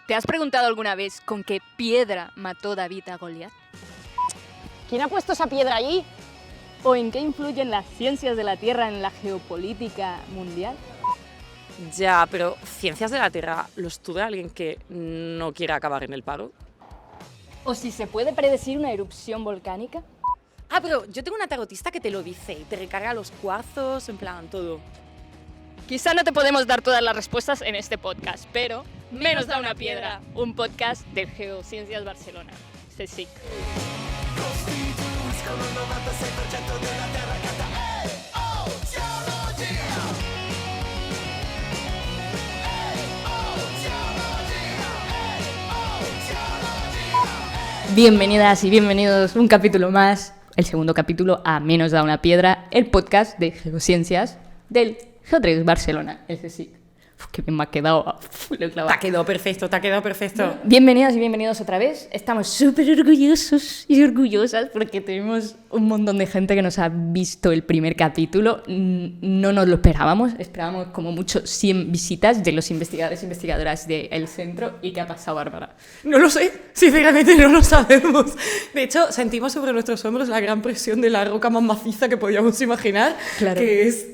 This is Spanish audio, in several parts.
¿Te has preguntado alguna vez con qué piedra mató David a Goliat? ¿Quién ha puesto esa piedra allí? ¿O en qué influyen las ciencias de la Tierra en la geopolítica mundial? Ya, pero ciencias de la Tierra, ¿lo estudia alguien que no quiera acabar en el paro? ¿O si se puede predecir una erupción volcánica? Ah, pero yo tengo una tarotista que te lo dice y te recarga los cuarzos, en plan, todo. Quizá no te podemos dar todas las respuestas en este podcast, pero Menos da una piedra, un podcast de Geociencias Barcelona, CSIC. Bienvenidas y bienvenidos un capítulo más, el segundo capítulo a Menos da una piedra, el podcast de Geociencias del Geo3 Barcelona, el CSIC. Qué bien me ha quedado. Te ha quedado perfecto, te ha quedado perfecto. Bienvenidas y bienvenidos otra vez. Estamos súper orgullosos y orgullosas porque tenemos un montón de gente que nos ha visto el primer capítulo. No nos lo esperábamos como mucho 100 visitas de los investigadores e investigadoras del centro. ¿Y qué ha pasado, Bárbara? No lo sé, sinceramente no lo sabemos. De hecho, sentimos sobre nuestros hombros la gran presión de la roca más maciza que podíamos imaginar, claro. Que es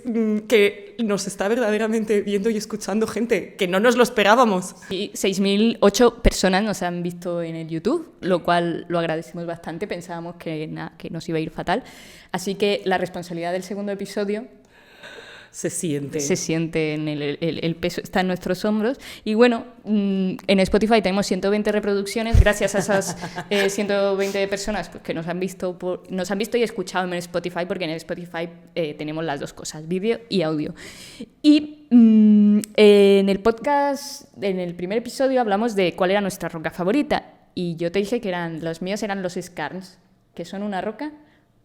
que nos está verdaderamente viendo y escuchando gente, que no nos lo esperábamos. Y 6.008 personas nos han visto en el YouTube, lo cual lo agradecemos bastante. Pensábamos que nos iba a ir fatal. Así que la responsabilidad del segundo episodio se siente en el peso, está en nuestros hombros. Y bueno, en Spotify tenemos 120 reproducciones gracias a esas 120 personas pues, que nos han visto y escuchado en Spotify, porque en Spotify tenemos las dos cosas, vídeo y audio. Y en el podcast, en el primer episodio, hablamos de cuál era nuestra roca favorita. Y yo te dije que los míos eran los skarns, que son una roca.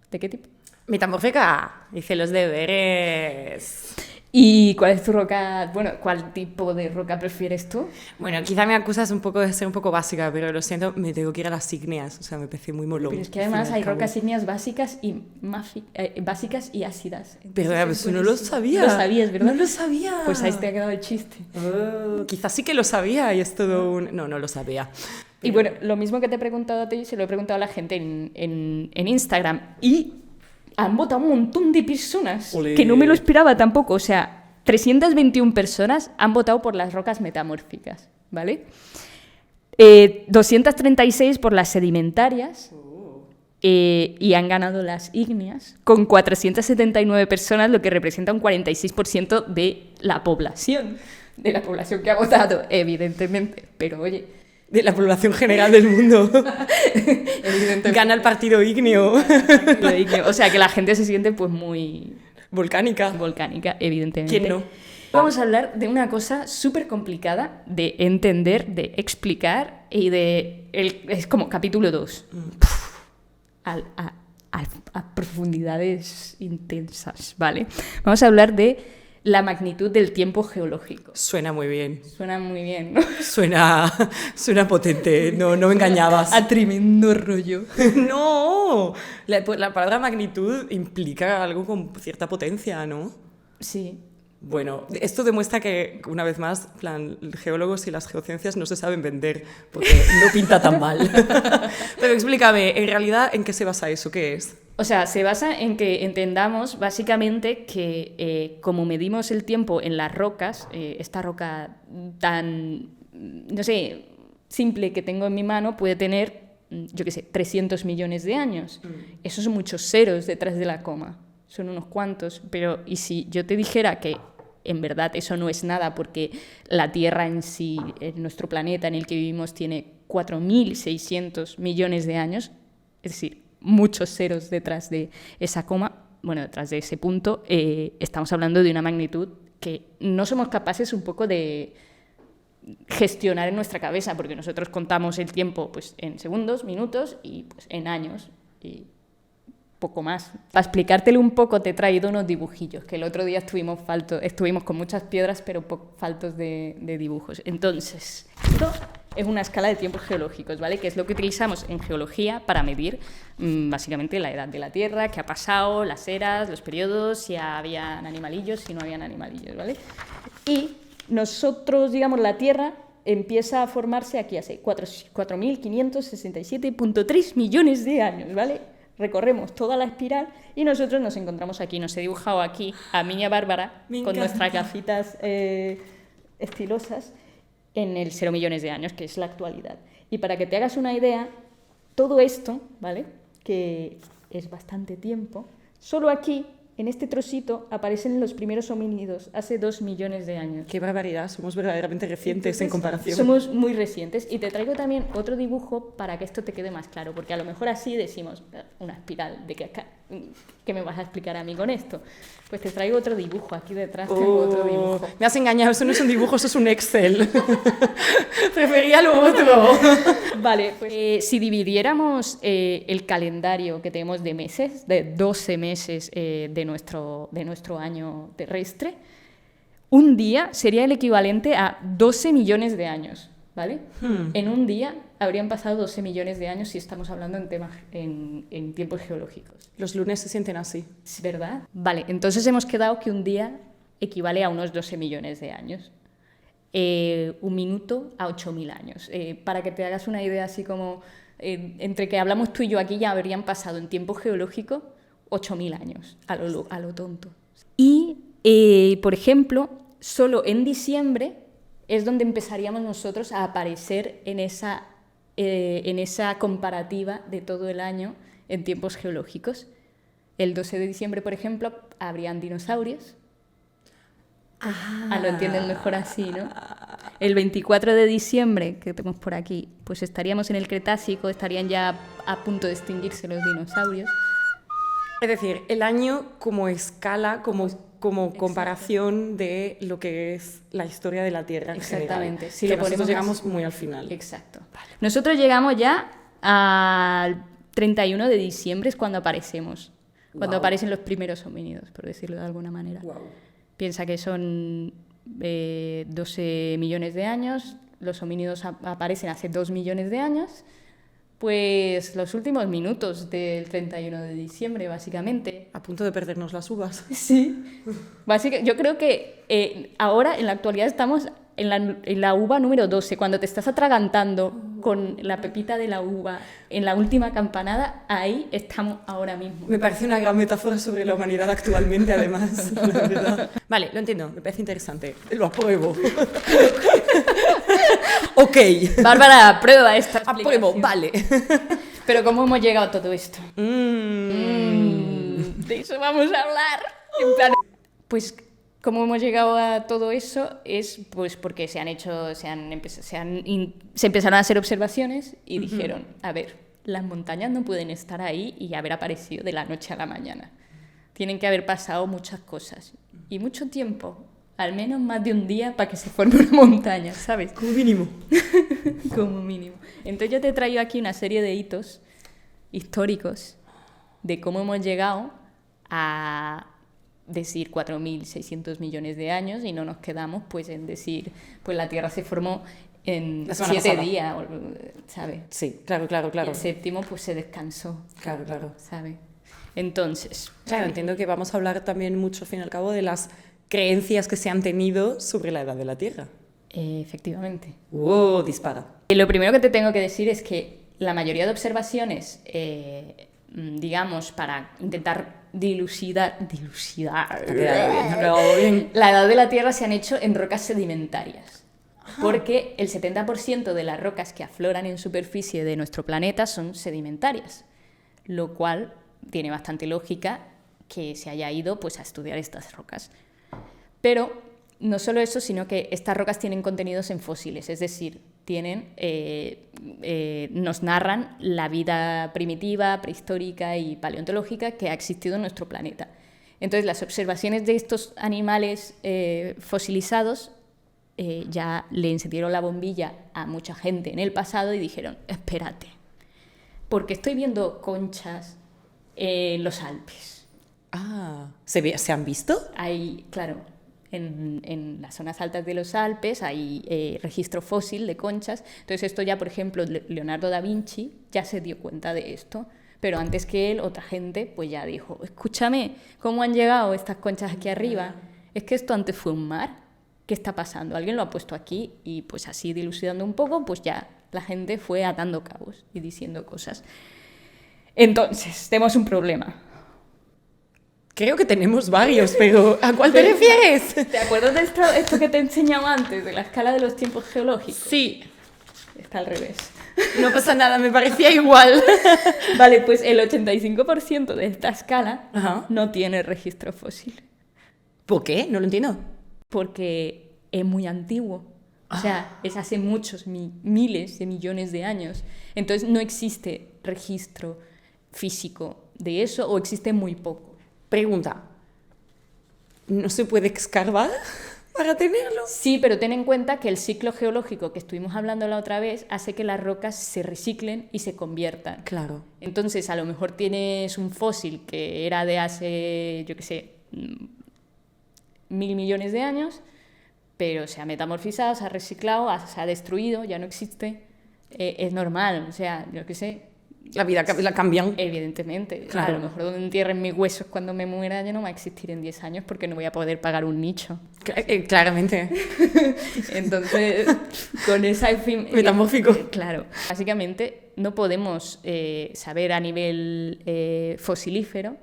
¿De qué tipo? Metamórfica, hice los deberes. ¿Y cuál es tu roca? Bueno, ¿cuál tipo de roca prefieres tú? Bueno, quizá me acusas un poco de ser un poco básica, pero lo siento, me tengo que ir a las ígneas. O sea, me parece muy molón. Pero es que además hay rocas ígneas básicas y ácidas. Pero eso no lo sabía. Lo sabías, ¿verdad? No lo sabía. Pues ahí te ha quedado el chiste. Quizás sí que lo sabía y es todo un... No lo sabía. Y bueno, lo mismo que te he preguntado a ti, se lo he preguntado a la gente en Instagram. Y han votado un montón de personas. Olé. Que no me lo esperaba tampoco. O sea, 321 personas han votado por las rocas metamórficas, ¿vale? 236 por las sedimentarias. Y han ganado las ígneas con 479 personas, lo que representa un 46% de la población. De la población que ha votado, evidentemente. Pero oye... De la población general del mundo. Gana el partido ígneo. O sea, que la gente se siente pues muy... Volcánica, evidentemente. ¿Quién no? Vamos a hablar de una cosa súper complicada de entender, de explicar y es como capítulo 2. A profundidades intensas, ¿vale? Vamos a hablar de la magnitud del tiempo geológico. Suena muy bien. Suena muy bien, ¿no? Suena potente, no me engañabas. A tremendo rollo. No, la palabra magnitud implica algo con cierta potencia, ¿no? Sí. Bueno, esto demuestra que, una vez más, geólogos y las geociencias no se saben vender, porque no pinta tan mal. Pero explícame, en realidad, ¿en qué se basa eso? ¿Qué es? O sea, se basa en que entendamos básicamente que como medimos el tiempo en las rocas, esta roca tan, no sé, simple que tengo en mi mano puede tener, yo qué sé, 300 millones de años. Esos son muchos ceros detrás de la coma, son unos cuantos, pero ¿y si yo te dijera que en verdad eso no es nada porque la Tierra en sí, nuestro planeta en el que vivimos, tiene 4.600 millones de años, es decir, muchos ceros detrás de esa coma, bueno, detrás de ese punto, estamos hablando de una magnitud que no somos capaces un poco de gestionar en nuestra cabeza, porque nosotros contamos el tiempo pues, en segundos, minutos y pues, en años y poco más. Para explicártelo un poco te he traído unos dibujillos, que el otro día estuvimos con muchas piedras pero faltos de dibujos. Entonces, esto es una escala de tiempos geológicos, ¿vale? Que es lo que utilizamos en geología para medir básicamente la edad de la Tierra, qué ha pasado, las eras, los periodos, si habían animalillos, si no habían animalillos, ¿vale? Y nosotros, digamos, la Tierra empieza a formarse aquí hace 4.567.3 millones de años, ¿vale? Recorremos toda la espiral y nosotros nos encontramos aquí. Nos he dibujado aquí a Miña Bárbara con nuestras gafitas estilosas en el 0 millones de años, que es la actualidad. Y para que te hagas una idea, todo esto, ¿vale?, que es bastante tiempo, solo aquí, en este trocito, aparecen los primeros homínidos hace 2 millones de años. Qué barbaridad, somos verdaderamente recientes. Entonces, en comparación. Somos muy recientes. Y te traigo también otro dibujo para que esto te quede más claro, porque a lo mejor así decimos, una espiral, ¿de qué me vas a explicar a mí con esto? Pues te traigo otro dibujo, aquí detrás tengo otro dibujo. Me has engañado, eso no es un dibujo, eso es un Excel. Prefería lo otro. Vale, pues si dividiéramos el calendario que tenemos de meses, de 12 meses de nuestro año terrestre, un día sería el equivalente a 12 millones de años, ¿vale? En un día habrían pasado 12 millones de años si estamos hablando en tiempos geológicos. Los lunes se sienten así. ¿Es verdad? Vale, entonces hemos quedado que un día equivale a unos 12 millones de años. Un minuto a 8.000 años. Para que te hagas una idea así como, entre que hablamos tú y yo aquí ya habrían pasado en tiempo geológico 8.000 años, a lo tonto. Y, por ejemplo, solo en diciembre es donde empezaríamos nosotros a aparecer en esa comparativa de todo el año en tiempos geológicos. El 12 de diciembre, por ejemplo, habrían dinosaurios. Lo entienden mejor así, ¿no? El 24 de diciembre, que tenemos por aquí, pues estaríamos en el Cretácico, estarían ya a punto de extinguirse los dinosaurios. Es decir, el año como escala, como comparación de lo que es la historia de la Tierra en Exactamente. general. Si que lo nosotros ponemos llegamos así. muy al final. Exacto. Vale. Nosotros llegamos ya al 31 de diciembre, es cuando aparecemos. Cuando aparecen los primeros homínidos, por decirlo de alguna manera. Wow. Piensa que son 12 millones de años, los homínidos aparecen hace 2 millones de años, pues los últimos minutos del 31 de diciembre, básicamente. A punto de perdernos las uvas. Sí. Yo creo que ahora, en la actualidad, estamos en la uva número 12, cuando te estás atragantando con la pepita de la uva en la última campanada, ahí estamos ahora mismo. Me parece una gran metáfora sobre la humanidad actualmente, además, la verdad. Vale, lo entiendo, me parece interesante. Lo apruebo. Ok. Bárbara, aprueba esta explicación. Apruebo, vale. Pero ¿cómo hemos llegado a todo esto? De eso vamos a hablar. En plan, pues cómo hemos llegado a todo eso es pues porque se empezaron a hacer observaciones y dijeron, a ver, las montañas no pueden estar ahí y haber aparecido de la noche a la mañana. Tienen que haber pasado muchas cosas y mucho tiempo, al menos más de un día para que se forme una montaña, ¿sabes? Como mínimo. Como mínimo. Entonces yo te traigo aquí una serie de hitos históricos de cómo hemos llegado a decir 4.600 millones de años y no nos quedamos pues en decir pues la Tierra se formó en 7 días, ¿sabes? Sí, claro. Y el séptimo pues se descansó. Claro. ¿Sabes? Entonces... Claro, entiendo que vamos a hablar también mucho, al fin y al cabo, de las creencias que se han tenido sobre la edad de la Tierra. Efectivamente. Dispara. Y lo primero que te tengo que decir es que la mayoría de observaciones, digamos, para intentar dilucidar la edad de la Tierra se han hecho en rocas sedimentarias. Porque el 70% de las rocas que afloran en superficie de nuestro planeta son sedimentarias, lo cual tiene bastante lógica que se haya ido pues, a estudiar estas rocas. Pero no solo eso, sino que estas rocas tienen contenidos en fósiles, es decir, nos narran la vida primitiva, prehistórica y paleontológica que ha existido en nuestro planeta. Entonces, las observaciones de estos animales fosilizados ya le encendieron la bombilla a mucha gente en el pasado y dijeron, espérate, porque estoy viendo conchas en los Alpes. ¿Se han visto? Hay, claro, en las zonas altas de los Alpes hay registro fósil de conchas. Entonces esto ya, por ejemplo, Leonardo da Vinci ya se dio cuenta de esto, pero antes que él, otra gente pues ya dijo, escúchame, ¿cómo han llegado estas conchas aquí arriba? Es que esto antes fue un mar. ¿qué está pasando? Alguien lo ha puesto aquí y pues así dilucidando un poco, pues ya la gente fue atando cabos y diciendo cosas. Entonces, tenemos un problema. Creo que tenemos varios, pero ¿a cuál te refieres? ¿Te acuerdas de esto que te he enseñado antes, de la escala de los tiempos geológicos? Sí. Está al revés. No pasa nada, me parecía igual. Vale, pues el 85% de esta escala Ajá. no tiene registro fósil. ¿Por qué? No lo entiendo. Porque es muy antiguo. O sea, es hace muchos, miles de millones de años. Entonces no existe registro físico de eso o existe muy poco. Pregunta. ¿No se puede escarbar para tenerlo? Sí, pero ten en cuenta que el ciclo geológico que estuvimos hablando la otra vez hace que las rocas se reciclen y se conviertan. Claro. Entonces, a lo mejor tienes un fósil que era de hace, yo qué sé, 1.000 millones de años, pero se ha metamorfizado, se ha reciclado, se ha destruido, ya no existe. Es normal, o sea, yo qué sé. La vida la cambian. Evidentemente. Claro. A lo mejor donde entierren mis huesos cuando me muera ya no va a existir en 10 años porque no voy a poder pagar un nicho. Claramente. Entonces, con esa... Metamórfico. Claro. Básicamente, no podemos saber a nivel fosilífero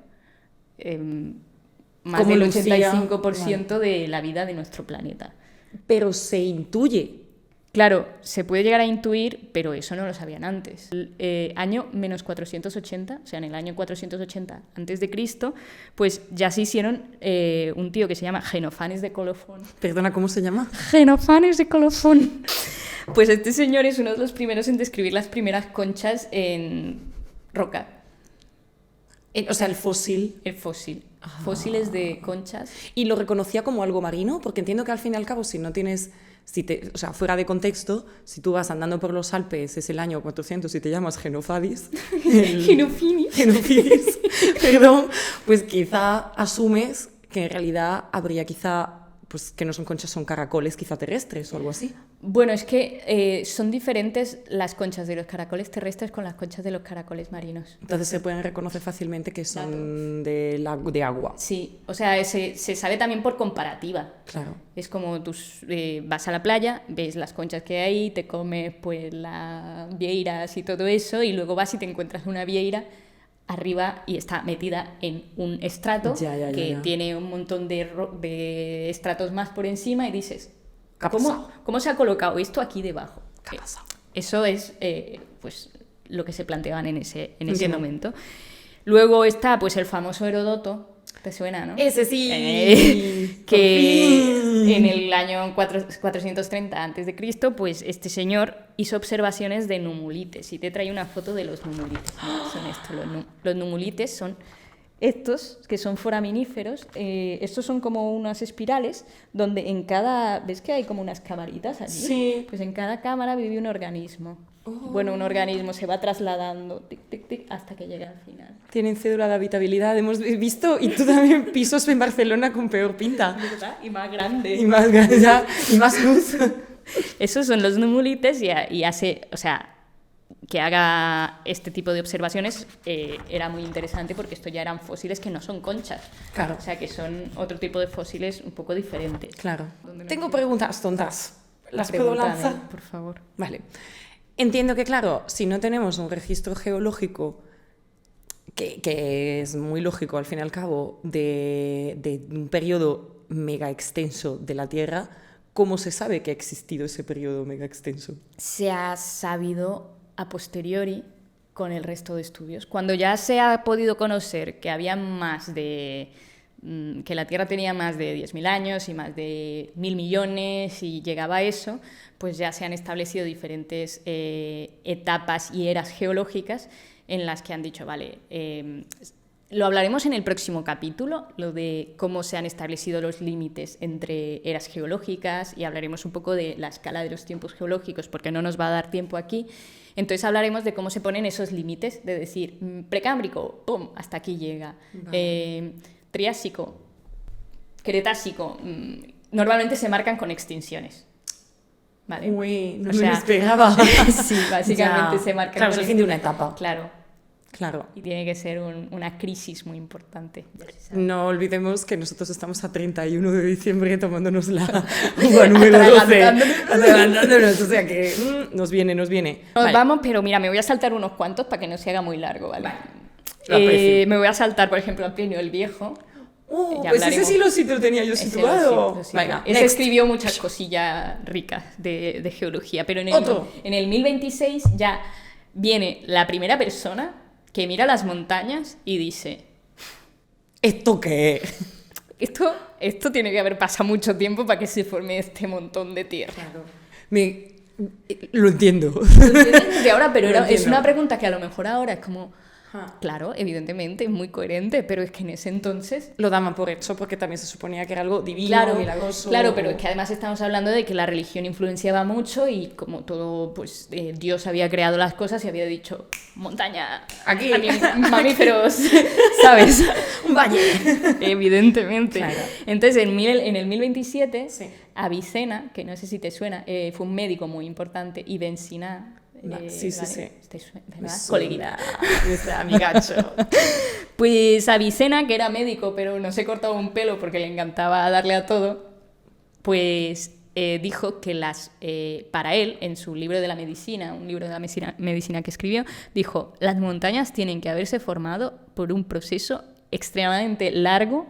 más Como del Lucía. 85% de la vida de nuestro planeta. Pero se intuye. Claro, se puede llegar a intuir, pero eso no lo sabían antes. El año menos 480, o sea, en el año 480 a.C., pues ya se hicieron un tío que se llama Genofanes de Colofón. Perdona, ¿cómo se llama? Genofanes de Colofón. Pues este señor es uno de los primeros en describir las primeras conchas en roca. O sea, el fósil. El fósil. Fósiles de conchas. ¿Y lo reconocía como algo marino? Porque entiendo que al fin y al cabo, si no tienes... o sea, fuera de contexto, si tú vas andando por los Alpes, es el año 400 y te llamas Genofadis... Genofidis, perdón, pues quizá asumes que en realidad habría quizá... pues que no son conchas, son caracoles quizá terrestres o algo así. Bueno, es que son diferentes las conchas de los caracoles terrestres con las conchas de los caracoles marinos. Entonces se pueden reconocer fácilmente que son de agua. Sí, o sea, se sabe también por comparativa. Claro. Es como tú vas a la playa, ves las conchas que hay, te comes pues las vieiras y todo eso, y luego vas y te encuentras una vieira arriba y está metida en un estrato que tiene un montón de estratos más por encima y dices, ¿cómo se ha colocado esto aquí debajo? ¿Qué ha pasado? Eso es pues lo que se planteaban en ese momento. Luego está pues el famoso Heródoto, ¿te suena, no? Ese sí. Que en el año 430 a.C., pues este señor hizo observaciones de numulites y te trae una foto de los numulites. Son estos, los numulites son estos, que son foraminíferos. Estos son como unas espirales donde en cada... ¿Ves que hay como unas camaritas allí? Sí. Pues en cada cámara vive un organismo. Bueno, un organismo se va trasladando tic, tic, tic, hasta que llega al final. Tienen cédula de habitabilidad, hemos visto, y tú también pisos en Barcelona con peor pinta. ¿Verdad? Y más grande. Y más grande, y más luz. Esos son los numulites y hace, o sea, que haga este tipo de observaciones era muy interesante porque esto ya eran fósiles que no son conchas. Claro. O sea, que son otro tipo de fósiles un poco diferentes. Claro. Tengo preguntas tontas. ¿Las puedo lanzar? Por favor. Vale. Entiendo que, claro, si no tenemos un registro geológico, que es muy lógico al fin y al cabo, de un periodo mega extenso de la Tierra, ¿cómo se sabe que ha existido ese periodo mega extenso? Se ha sabido a posteriori con el resto de estudios. Cuando ya se ha podido conocer que había que la Tierra tenía más de 10.000 años y más de 1.000 millones y llegaba a eso, pues ya se han establecido diferentes etapas y eras geológicas en las que han dicho, vale, lo hablaremos en el próximo capítulo, lo de cómo se han establecido los límites entre eras geológicas, y hablaremos un poco de la escala de los tiempos geológicos porque no nos va a dar tiempo aquí. Entonces hablaremos de cómo se ponen esos límites, de decir, precámbrico, ¡pum!, hasta aquí llega. Vale. Triásico, Cretácico, normalmente se marcan con extinciones. ¿Vale? Uy, no o me sea, lo esperaba. Sí, básicamente se marcan Claro, con es el fin de una etapa. Claro. Claro. Y tiene que ser una crisis muy importante. Ya se sabe. No olvidemos que nosotros estamos a 31 de diciembre tomándonos la uva número 12. Adelantándonos, o sea que nos viene. Nos Vale. vamos, pero mira, me voy a saltar unos cuantos para que no se haga muy largo, ¿vale? Lo aprecio. Me voy a saltar, por ejemplo, a Plinio el Viejo. Ya Pues hablaremos. ese sí lo tenía yo Ese situado. lo sí. Venga, Ese next. escribió muchas cosillas ricas de geología, pero Otro. en el 1026 ya viene la primera persona que mira las montañas y dice, ¿Esto qué? esto tiene que haber pasado mucho tiempo para que se forme este montón de tierra. Lo entiendo. Lo entiendo desde ahora, pero Lo es entiendo. una pregunta que a lo mejor ahora es como, claro, evidentemente, es muy coherente, pero es que en ese entonces... Lo daban por hecho porque también se suponía que era algo divino, Claro, milagroso. claro, pero es que además estamos hablando de que la religión influenciaba mucho y como todo, pues Dios había creado las cosas y había dicho, montaña, Aquí. mamíferos, ¿sabes? Un valle. Evidentemente. Claro. Entonces, en el 1027, Sí. Avicena, que no sé si te suena, fue un médico muy importante, y Ben Sina... Sí. ¿Te suena? Me ¿Verdad? suena, Coleguita. nuestra amigacho. Pues Avicena, que era médico, pero no se cortaba un pelo porque le encantaba darle a todo, pues dijo que para él, en su libro de la medicina, un libro de la medicina que escribió, dijo, las montañas tienen que haberse formado por un proceso extremadamente largo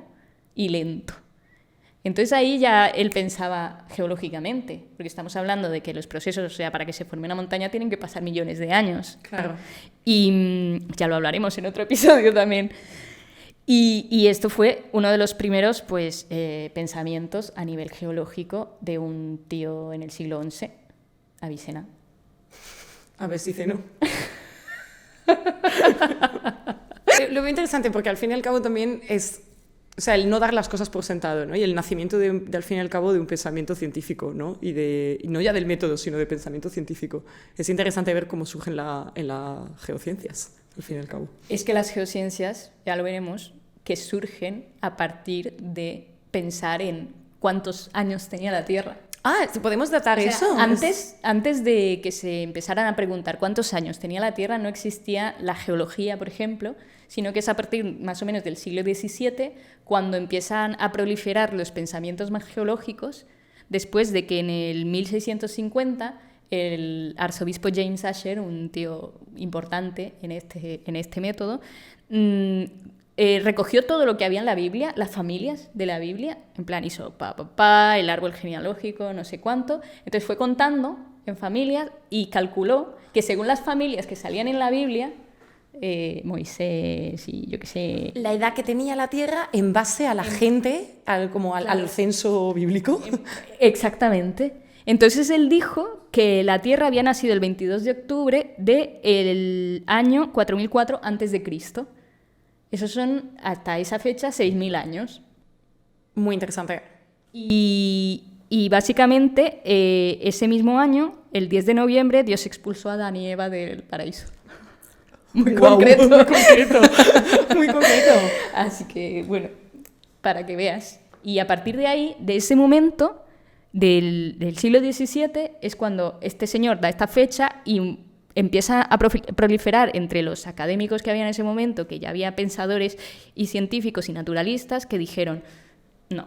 y lento. Entonces ahí ya él pensaba geológicamente, porque estamos hablando de que los procesos, o sea, para que se forme una montaña tienen que pasar millones de años. Claro. Y ya lo hablaremos en otro episodio también. Y esto fue uno de los primeros pues, pensamientos a nivel geológico de un tío en el siglo XI, Avicena. A ver si cenó. Lo veo interesante porque al fin y al cabo también es, o sea, el no dar las cosas por sentado, ¿no? Y el nacimiento al fin y al cabo de un pensamiento científico, ¿no? Y no ya del método, sino de pensamiento científico. Es interesante ver cómo surgen en las geociencias, al fin y al cabo. Es que las geociencias, ya lo veremos, que surgen a partir de pensar en cuántos años tenía la Tierra. Ah, ¿podemos datar O sea, eso? antes de que se empezaran a preguntar cuántos años tenía la Tierra, no existía la geología, por ejemplo, sino que es a partir más o menos del siglo XVII cuando empiezan a proliferar los pensamientos más geológicos, después de que en el 1650 el arzobispo James Asher, un tío importante en este método, recogió todo lo que había en la Biblia, las familias de la Biblia, en plan hizo el árbol genealógico, no sé cuánto, entonces fue contando en familias y calculó que según las familias que salían en la Biblia, Moisés y yo qué sé... La edad que tenía la Tierra en base a la gente, al censo bíblico. Exactamente. Entonces él dijo que la Tierra había nacido el 22 de octubre del año 4004 a.C. Esos son, hasta esa fecha, 6.000 años. Muy interesante. Y básicamente, ese mismo año, el 10 de noviembre, Dios expulsó a Adán y Eva del paraíso. Muy Guau, concreto. muy concreto. Muy concreto. Así que, bueno, para que veas. Y a partir de ahí, de ese momento, del siglo XVII, es cuando este señor da esta fecha y empieza a proliferar entre los académicos que había en ese momento, que ya había pensadores y científicos y naturalistas que dijeron, no,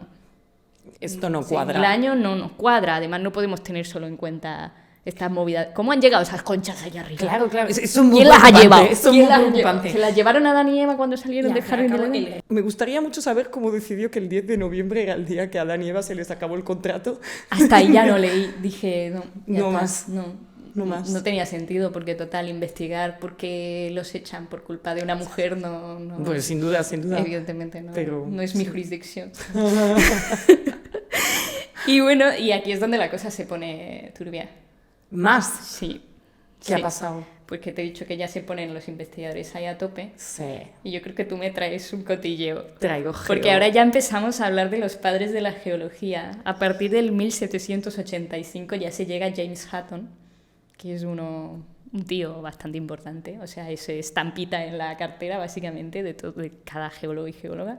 Esto no el cuadra. año no nos cuadra, además no podemos tener solo en cuenta estas movidas. ¿Cómo han llegado esas conchas allá arriba? Claro. Eso es muy ¿Quién las ha preocupante, llevado? eso es ¿Quién muy las ha preocupante. llevado? ¿Se las llevaron a Adán y Eva cuando salieron del jardín del Edén? Me gustaría mucho saber cómo decidió que el 10 de noviembre era el día que a Adán y Eva se les acabó el contrato. Hasta ahí ya no leí, dije, no, ya No está, más. No más. No tenía sentido, porque total, investigar por qué los echan por culpa de una mujer no Pues sin duda. evidentemente no, Pero, no es mi jurisdicción. Y bueno, y aquí es donde la cosa se pone turbia. Más. Sí. ¿Qué ha pasado? Pues que te he dicho que ya se ponen los investigadores ahí a tope. Sí. Y yo creo que tú me traes un cotilleo. Traigo Porque ahora ya empezamos a hablar de los padres de la geología. A partir del 1785 ya se llega James Hutton, que es un tío bastante importante. O sea, es estampita en la cartera, básicamente, de cada geólogo y geóloga.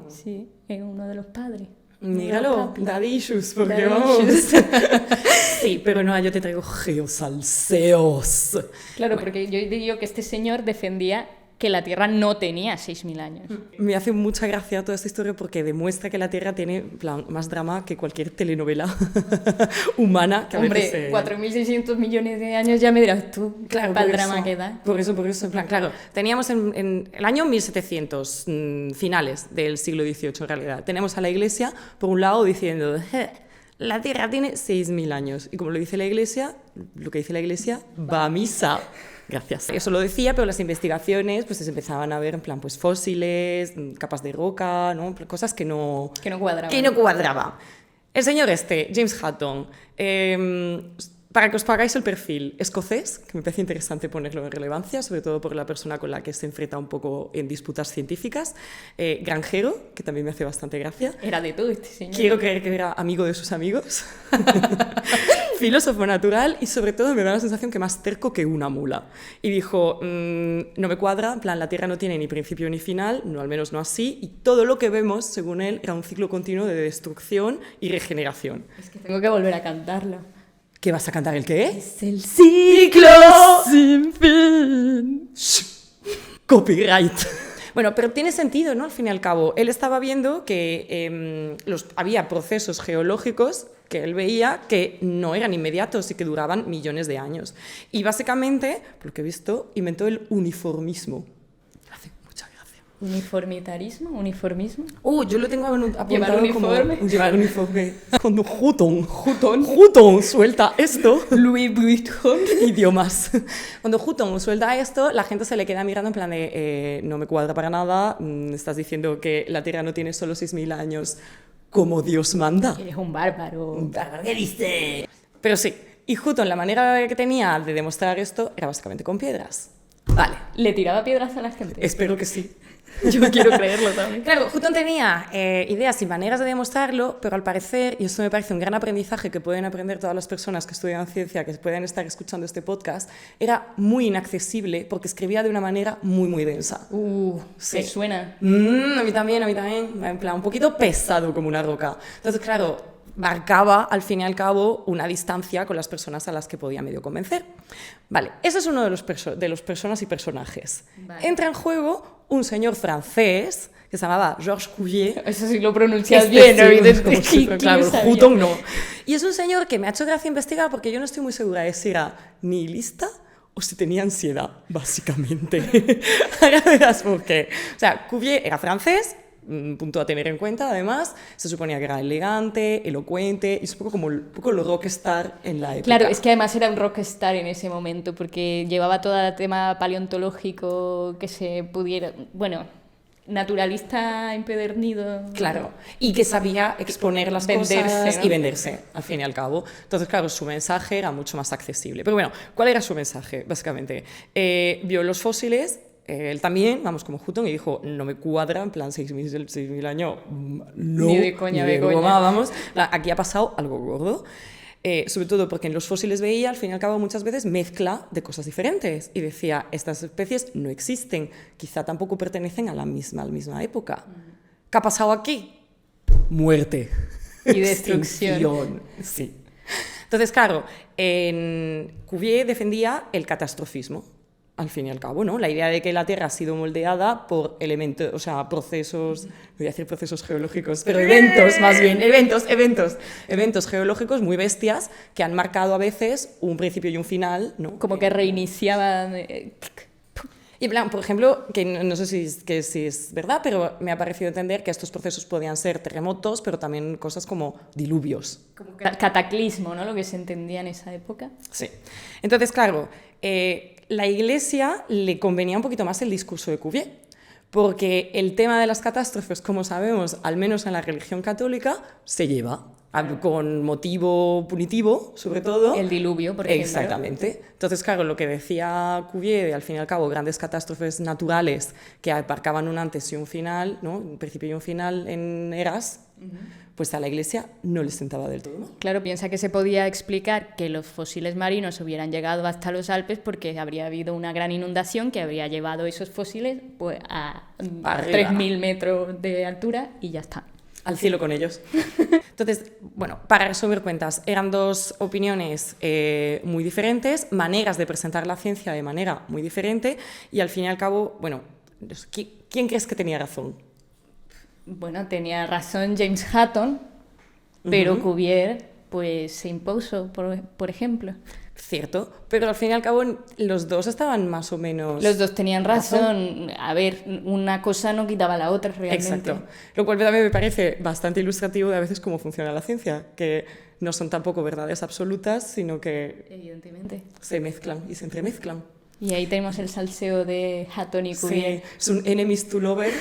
Sí, es uno de los padres. Míralo, daddy issues, porque Daddy vamos. issues. Sí, pero no, yo te traigo geosalseos. Claro, porque yo digo que este señor defendía que la Tierra no tenía 6.000 años. Me hace mucha gracia toda esta historia porque demuestra que la Tierra tiene, en plan, más drama que cualquier telenovela humana. Que Hombre, 4.600 millones de años ya me dirás tú, claro, para el drama que da. Por eso, en plan, claro, teníamos en el año 1700, finales del siglo XVIII en realidad, tenemos a la Iglesia, por un lado, diciendo, la Tierra tiene 6.000 años, y como lo dice la Iglesia, lo que dice la Iglesia, va a misa. Gracias. Eso lo decía, pero las investigaciones pues se empezaban a ver en plan pues fósiles, capas de roca, ¿no? Cosas que no cuadraban. El señor James Hutton, para que os hagáis el perfil escocés, que me parece interesante ponerlo en relevancia, sobre todo por la persona con la que se enfrenta un poco en disputas científicas, granjero, que también me hace bastante gracia. Era de todo este señor. Quiero creer que era amigo de sus amigos. Filósofo natural y sobre todo me da la sensación que más terco que una mula. Y dijo, no me cuadra, en plan, la Tierra no tiene ni principio ni final, no, al menos no así, y todo lo que vemos, según él, era un ciclo continuo de destrucción y regeneración. Es que tengo que volver a cantarlo. ¿Qué vas a cantar el qué? Es el ciclo sin fin. Copyright. Bueno, pero tiene sentido, ¿no? Al fin y al cabo, él estaba viendo que había procesos geológicos que él veía que no eran inmediatos y que duraban millones de años. Y básicamente, por lo que he visto, inventó el uniformismo. Me hace mucha gracia. ¿Uniformismo? Yo lo tengo apuntado ¿Llevar uniforme? Como llevar uniforme. Cuando Hutton suelta esto... Louis Vuitton. Idiomas. Cuando Hutton suelta esto, la gente se le queda mirando en plan de no me cuadra para nada, estás diciendo que la Tierra no tiene solo 6.000 años como Dios manda. Eres un bárbaro. Un bárbaro, ¿qué dice? Pero sí, y Hutton la manera que tenía de demostrar esto era básicamente con piedras. Vale. ¿Le tiraba piedras a la gente? Espero que sí. Yo quiero creerlo también. Claro, Hutton tenía ideas y maneras de demostrarlo, pero al parecer, y esto me parece un gran aprendizaje que pueden aprender todas las personas que estudian ciencia, que pueden estar escuchando este podcast, era muy inaccesible porque escribía de una manera muy, muy densa. Sí. ¿Te suena? A mí también, en plan, un poquito pesado como una roca. Entonces, claro, marcaba al fin y al cabo una distancia con las personas a las que podía medio convencer. Vale, ese es uno de los personas y personajes. Vale. Entra en juego un señor francés que se llamaba Georges Cuvier. Eso sí lo pronuncias bien, evidentemente. Claro, Hutton no. Y es un señor que me ha hecho gracia investigar porque yo no estoy muy segura de si era nihilista o si tenía ansiedad, básicamente. Ahora verás por qué. O sea, Cuvier era francés, punto a tener en cuenta, además, se suponía que era elegante, elocuente, y es un poco lo rockstar en la época. Claro, es que además era un rockstar en ese momento, porque llevaba todo el tema paleontológico que se pudiera... Bueno, naturalista empedernido. Claro, y que sabía exponer las cosas, ¿no? Y venderse, al fin y al cabo. Entonces, claro, su mensaje era mucho más accesible. Pero bueno, ¿cuál era su mensaje, básicamente? Vio los fósiles. Él también, vamos, como Hutton, y dijo, no me cuadra, en plan 6.000 años, no, ni de coña, vamos, aquí ha pasado algo gordo, sobre todo porque en los fósiles veía, al fin y al cabo, muchas veces mezcla de cosas diferentes, y decía, estas especies no existen, quizá tampoco pertenecen a la misma época. ¿Qué ha pasado aquí? Muerte. Y destrucción. Sí. Entonces, claro, Cuvier defendía el catastrofismo, al fin y al cabo, ¿no? La idea de que la Tierra ha sido moldeada por elementos, o sea, procesos, voy a decir procesos geológicos, pero eventos, más bien, eventos geológicos muy bestias que han marcado a veces un principio y un final, ¿no? Como que reiniciaban... Y en plan, por ejemplo, que no sé si es verdad, pero me ha parecido entender que estos procesos podían ser terremotos, pero también cosas como diluvios. Como cataclismo, ¿no? Lo que se entendía en esa época. Sí. Entonces, claro, la Iglesia le convenía un poquito más el discurso de Cuvier, porque el tema de las catástrofes, como sabemos, al menos en la religión católica, se lleva con motivo punitivo, sobre todo. El diluvio, por ejemplo. Exactamente. Entonces, claro, lo que decía Cuvier, al fin y al cabo, grandes catástrofes naturales que abarcaban un antes y un final, ¿no? Un principio y un final en eras, pues a la Iglesia no les sentaba del todo, ¿no? Claro, piensa que se podía explicar que los fósiles marinos hubieran llegado hasta los Alpes porque habría habido una gran inundación que habría llevado esos fósiles pues, a 3.000 metros de altura y ya está. Al cielo con ellos. Entonces, bueno, para resumir cuentas, eran dos opiniones muy diferentes, maneras de presentar la ciencia de manera muy diferente y al fin y al cabo, bueno, ¿quién crees que tenía razón? Bueno, tenía razón James Hutton, pero Cuvier pues se impuso, por ejemplo. Cierto, pero al fin y al cabo los dos estaban más o menos... Los dos tenían razón. A ver, una cosa no quitaba la otra realmente. Exacto. Lo cual también me parece bastante ilustrativo de a veces cómo funciona la ciencia, que no son tampoco verdades absolutas, sino que evidentemente se mezclan y se entremezclan. Y ahí tenemos el salseo de Hutton y Cuvier. Sí, es un enemies to lover.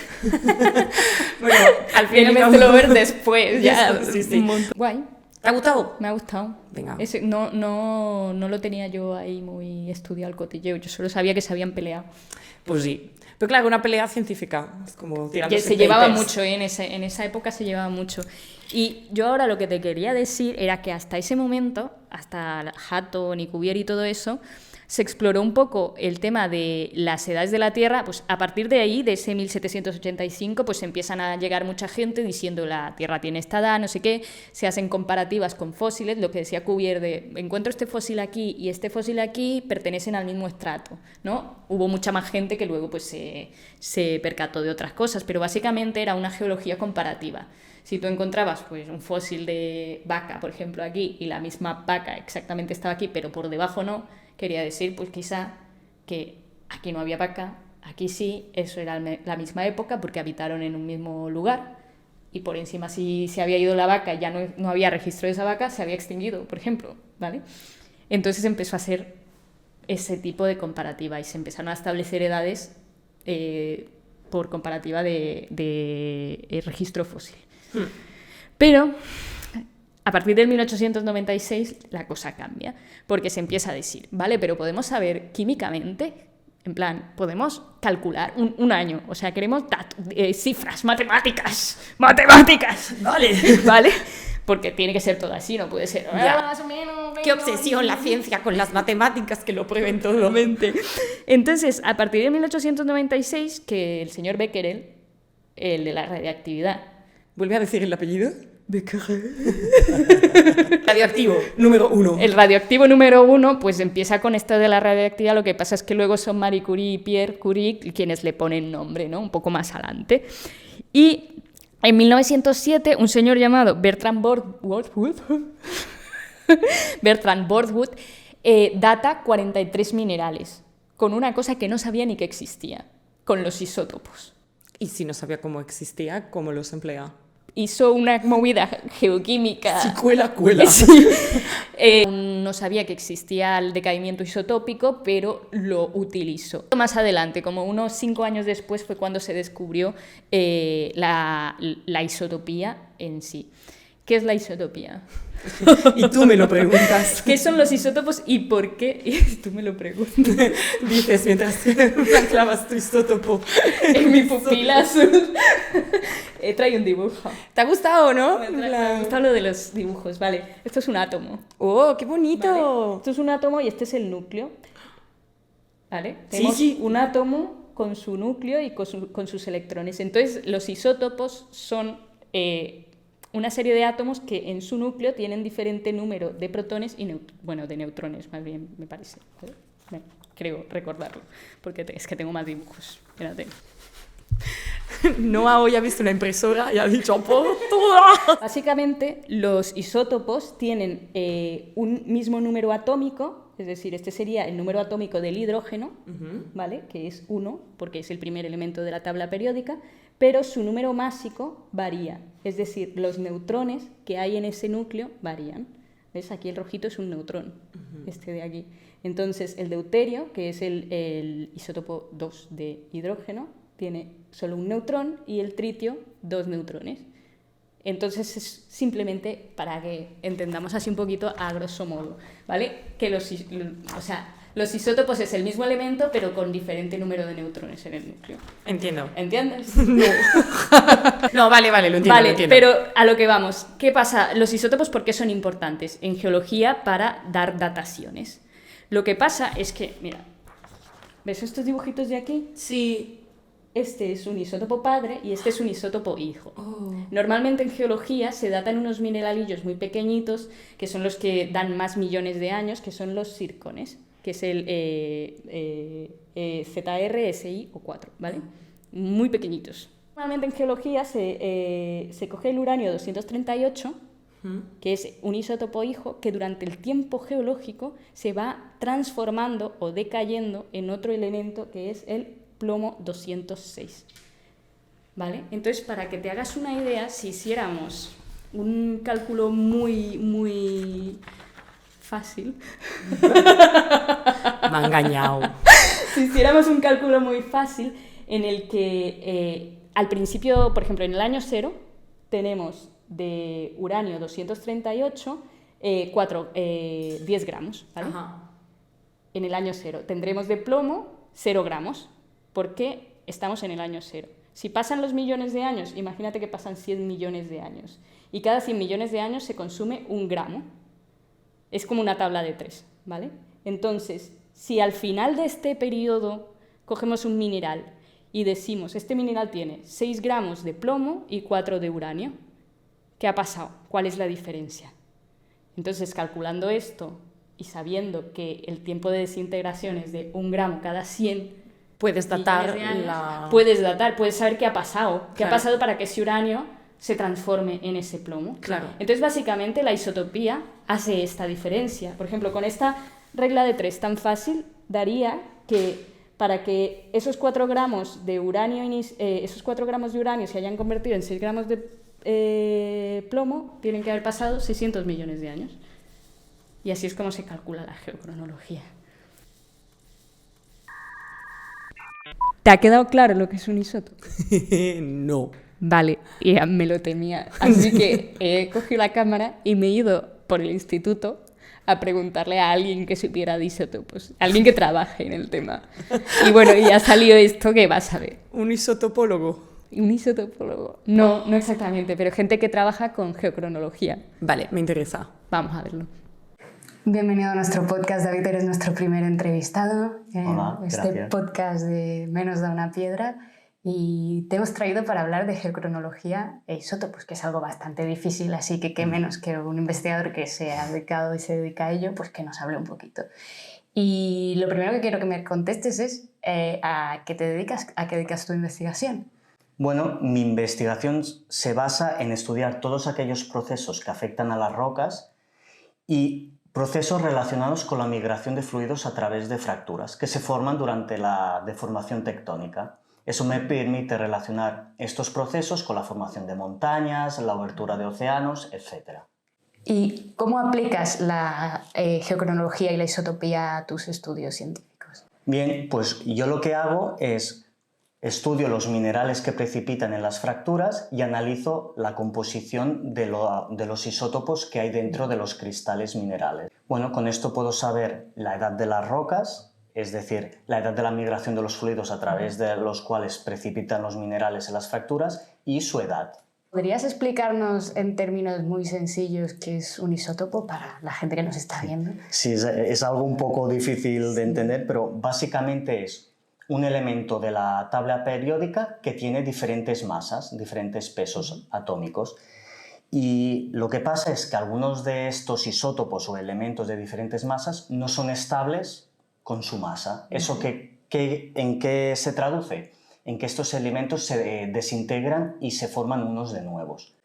Bueno, al fin y al Enemies cabo... to lover después, ya. Sí. Guay. ¿Te ha gustado? Me ha gustado. Venga. No lo tenía yo ahí muy estudiado el cotilleo. Yo solo sabía que se habían peleado. Pues sí. Pero claro, una pelea científica. Es como Que se llevaba mucho, en esa época se llevaba mucho. Y yo ahora lo que te quería decir era que hasta ese momento, hasta Hutton y Cuvier y todo eso, se exploró un poco el tema de las edades de la Tierra, pues a partir de ahí, de ese 1785, pues empiezan a llegar mucha gente diciendo la Tierra tiene esta edad, no sé qué, se hacen comparativas con fósiles, lo que decía Cuvier de encuentro este fósil aquí y este fósil aquí pertenecen al mismo estrato, ¿no? Hubo mucha más gente que luego pues se percató de otras cosas, pero básicamente era una geología comparativa. Si tú encontrabas pues, un fósil de vaca, por ejemplo, aquí, y la misma vaca exactamente estaba aquí, pero por debajo no, quería decir, pues quizá que aquí no había vaca, aquí sí, eso era la misma época porque habitaron en un mismo lugar y por encima si se había ido la vaca y ya no había registro de esa vaca, se había extinguido, por ejemplo, ¿vale? Entonces empezó a hacer ese tipo de comparativa y se empezaron a establecer edades por comparativa de registro fósil. Pero a partir del 1896 la cosa cambia, porque se empieza a decir, vale, pero podemos saber químicamente, en plan, podemos calcular un año, o sea, queremos cifras, matemáticas, ¿vale? Porque tiene que ser todo así, no puede ser... Ya. Más o menos, ¡Qué obsesión la ciencia con las matemáticas que lo prueben todo! Entonces, a partir de 1896, que el señor Becquerel, el de la radiactividad... ¿Vuelve a decir el apellido? Radioactivo número 1. El radioactivo número 1 pues empieza con esto de la radioactividad, lo que pasa es que luego son Marie Curie y Pierre Curie quienes le ponen nombre, ¿no? Un poco más adelante. Y en 1907 un señor llamado Bertrand Borthwood data 43 minerales con una cosa que no sabía ni que existía, con los isótopos. Y si no sabía cómo existía, ¿cómo los emplea? Hizo una movida geoquímica. Sí, cuela. Sí. No sabía que existía el decaimiento isotópico, pero lo utilizó. Más adelante, como unos 5 años después, fue cuando se descubrió la isotopía en sí. ¿Qué es la isotopía? Y tú me lo preguntas. ¿Qué son los isótopos y por qué? Y tú me lo preguntas. Dices mientras clavas tu isótopo en mi pupila azul. Trae un dibujo. ¿Te ha gustado, no? Me gusta lo de los dibujos, vale. Esto es un átomo. ¡Oh, qué bonito! ¿Vale? Esto es un átomo y este es el núcleo. ¿Vale? Tenemos un átomo con su núcleo y con sus electrones. Entonces, los isótopos son una serie de átomos que en su núcleo tienen diferente número de protones y de neutrones, más bien, me parece. Creo recordarlo, porque es que tengo más dibujos. Espérate. Noah hoy ha visto una impresora y ha dicho ¡por toda! Básicamente, los isótopos tienen un mismo número atómico, es decir, este sería el número atómico del hidrógeno, ¿vale? Que es 1, porque es el primer elemento de la tabla periódica, pero su número másico varía, es decir, los neutrones que hay en ese núcleo varían. ¿Ves? Aquí el rojito es un neutrón, este de aquí. Entonces, el deuterio, que es el isótopo 2 de hidrógeno, tiene solo un neutrón y el tritio 2 neutrones. Entonces es simplemente para que entendamos así un poquito a grosso modo, ¿vale? Que los isótopos es el mismo elemento pero con diferente número de neutrones en el núcleo. Entiendo. ¿Entiendes? No. No, vale, lo entiendo. Vale, lo entiendo. pero a lo que vamos. ¿Qué pasa? Los isótopos, ¿por qué son importantes en geología para dar dataciones? Lo que pasa es que, mira, ¿ves estos dibujitos de aquí? Sí. este es un isótopo padre y este es un isótopo hijo. Normalmente en geología se datan unos mineralillos muy pequeñitos, que son los que dan más millones de años, que son los zircones, que es el ZrSiO4, ¿vale? Muy pequeñitos. Normalmente en geología se coge el uranio 238, que es un isótopo hijo, que durante el tiempo geológico se va transformando o decayendo en otro elemento que es el plomo 206. ¿Vale? Entonces, para que te hagas una idea, si hiciéramos un cálculo muy fácil... Me ha engañado. Si hiciéramos un cálculo muy fácil en el que al principio, por ejemplo, en el año 0, tenemos de uranio 238 10 gramos, ¿vale? En el año 0 tendremos de plomo 0 gramos, porque estamos en el año 0. Si pasan los millones de años, imagínate que pasan 100 millones de años, y cada 100 millones de años se consume 1 gramo. Es como una tabla de 3, ¿vale? Entonces, si al final de este periodo cogemos un mineral y decimos, este mineral tiene 6 gramos de plomo y 4 de uranio, ¿qué ha pasado? ¿Cuál es la diferencia? Entonces, calculando esto y sabiendo que el tiempo de desintegración es de 1 gramo cada 100, puedes datar puedes saber qué ha pasado, qué ha pasado para que ese uranio se transforme en ese plomo. Claro. Entonces, básicamente, la isotopía hace esta diferencia. Por ejemplo, con esta regla de 3 tan fácil, daría que para que esos 4 gramos de uranio, esos 4 gramos de uranio se hayan convertido en 6 gramos de plomo, tienen que haber pasado 600 millones de años. Y así es como se calcula la geocronología. ¿Te ha quedado claro lo que es un isótopo? No. Vale, ya me lo temía. Así que he cogido la cámara y me he ido por el instituto a preguntarle a alguien que supiera de isótopos, alguien que trabaje en el tema. Y bueno, y ha salido esto que vas a ver. ¿Un isotopólogo? ¿Un isotopólogo? No, no exactamente, pero gente que trabaja con geocronología. Vale, me interesa. Vamos a verlo. Bienvenido a nuestro podcast, David, eres nuestro primer entrevistado en Hola, este gracias. podcast de Menos da una piedra, y te hemos traído para hablar de geocronología e isótopos, que es algo bastante difícil, así que qué menos que un investigador que se ha dedicado y se dedica a ello, pues que nos hable un poquito. Y lo primero que quiero que me contestes es a qué te dedicas, a qué dedicas tu investigación. Bueno, mi investigación se basa en estudiar todos aquellos procesos que afectan a las rocas y procesos relacionados con la migración de fluidos a través de fracturas que se forman durante la deformación tectónica. Eso me permite relacionar estos procesos con la formación de montañas, la abertura de océanos, etc. ¿Y cómo aplicas la geocronología y la isotopía a tus estudios científicos? Bien, pues yo lo que hago es estudio los minerales que precipitan en las fracturas y analizo la composición de los isótopos que hay dentro de los cristales minerales. Bueno, con esto puedo saber la edad de las rocas, es decir, la edad de la migración de los fluidos a través de los cuales precipitan los minerales en las fracturas y su edad. ¿Podrías explicarnos en términos muy sencillos qué es un isótopo para la gente que nos está viendo? Sí, es algo un poco difícil de entender, pero básicamente es un elemento de la tabla periódica que tiene diferentes masas, diferentes pesos atómicos. Y lo que pasa es que algunos de estos isótopos o elementos de diferentes masas no son estables con su masa. ¿Eso en qué se traduce? En que estos elementos se desintegran y se forman unos de nuevos.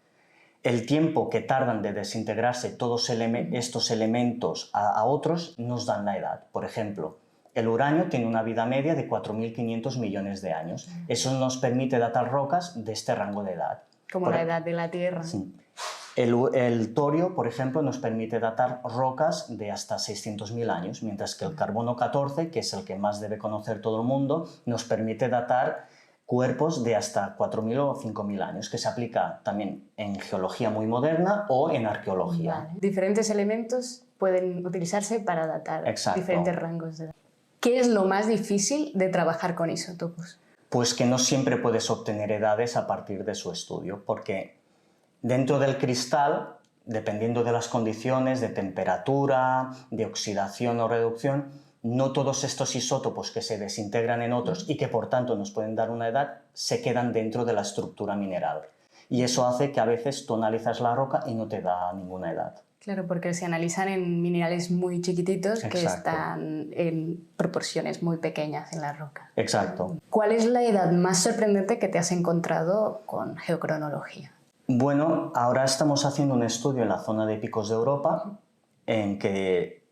El tiempo que tardan de desintegrarse todos estos elementos a otros nos dan la edad. Por ejemplo, el uranio tiene una vida media de 4.500 millones de años. Eso nos permite datar rocas de este rango de edad. Como la edad de la Tierra. Sí. El torio, por ejemplo, nos permite datar rocas de hasta 600.000 años, mientras que el carbono 14, que es el que más debe conocer todo el mundo, nos permite datar cuerpos de hasta 4.000 o 5.000 años, que se aplica también en geología muy moderna o en arqueología. Vale. Diferentes elementos pueden utilizarse para datar Exacto. diferentes rangos de edad. ¿Qué es lo más difícil de trabajar con isótopos? Pues que no siempre puedes obtener edades a partir de su estudio, porque dentro del cristal, dependiendo de las condiciones de temperatura, de oxidación o reducción, no todos estos isótopos que se desintegran en otros y que por tanto nos pueden dar una edad, se quedan dentro de la estructura mineral. Y eso hace que a veces tú analizas la roca y no te da ninguna edad. Claro, porque se analizan en minerales muy chiquititos que Exacto. están en proporciones muy pequeñas en la roca. Exacto. ¿Cuál es la edad más sorprendente que te has encontrado con geocronología? Bueno, ahora estamos haciendo un estudio en la zona de Picos de Europa en que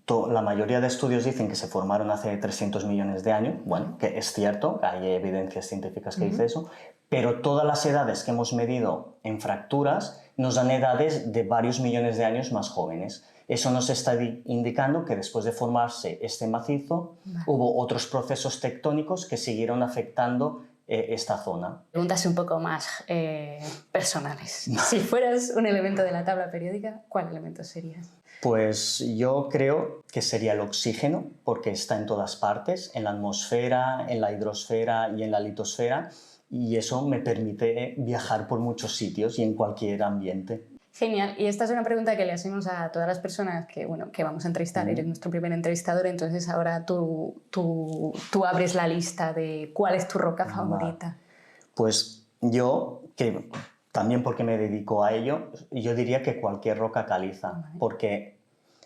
la mayoría de estudios dicen que se formaron hace 300 millones de años. Bueno, que es cierto, hay evidencias científicas que dicen eso, pero todas las edades que hemos medido en fracturas nos dan edades de varios millones de años más jóvenes. Eso nos está indicando que después de formarse este macizo, hubo otros procesos tectónicos que siguieron afectando esta zona. Preguntas un poco más personales. Si fueras un elemento de la tabla periódica, ¿cuál elemento serías? Pues yo creo que sería el oxígeno, porque está en todas partes, en la atmósfera, en la hidrosfera y en la litosfera, y eso me permite viajar por muchos sitios y en cualquier ambiente. Genial. Y esta es una pregunta que le hacemos a todas las personas que vamos a entrevistar. Eres nuestro primer entrevistador, entonces ahora tú abres la lista de cuál es tu roca favorita. Pues yo, que también porque me dedico a ello, yo diría que cualquier roca caliza, porque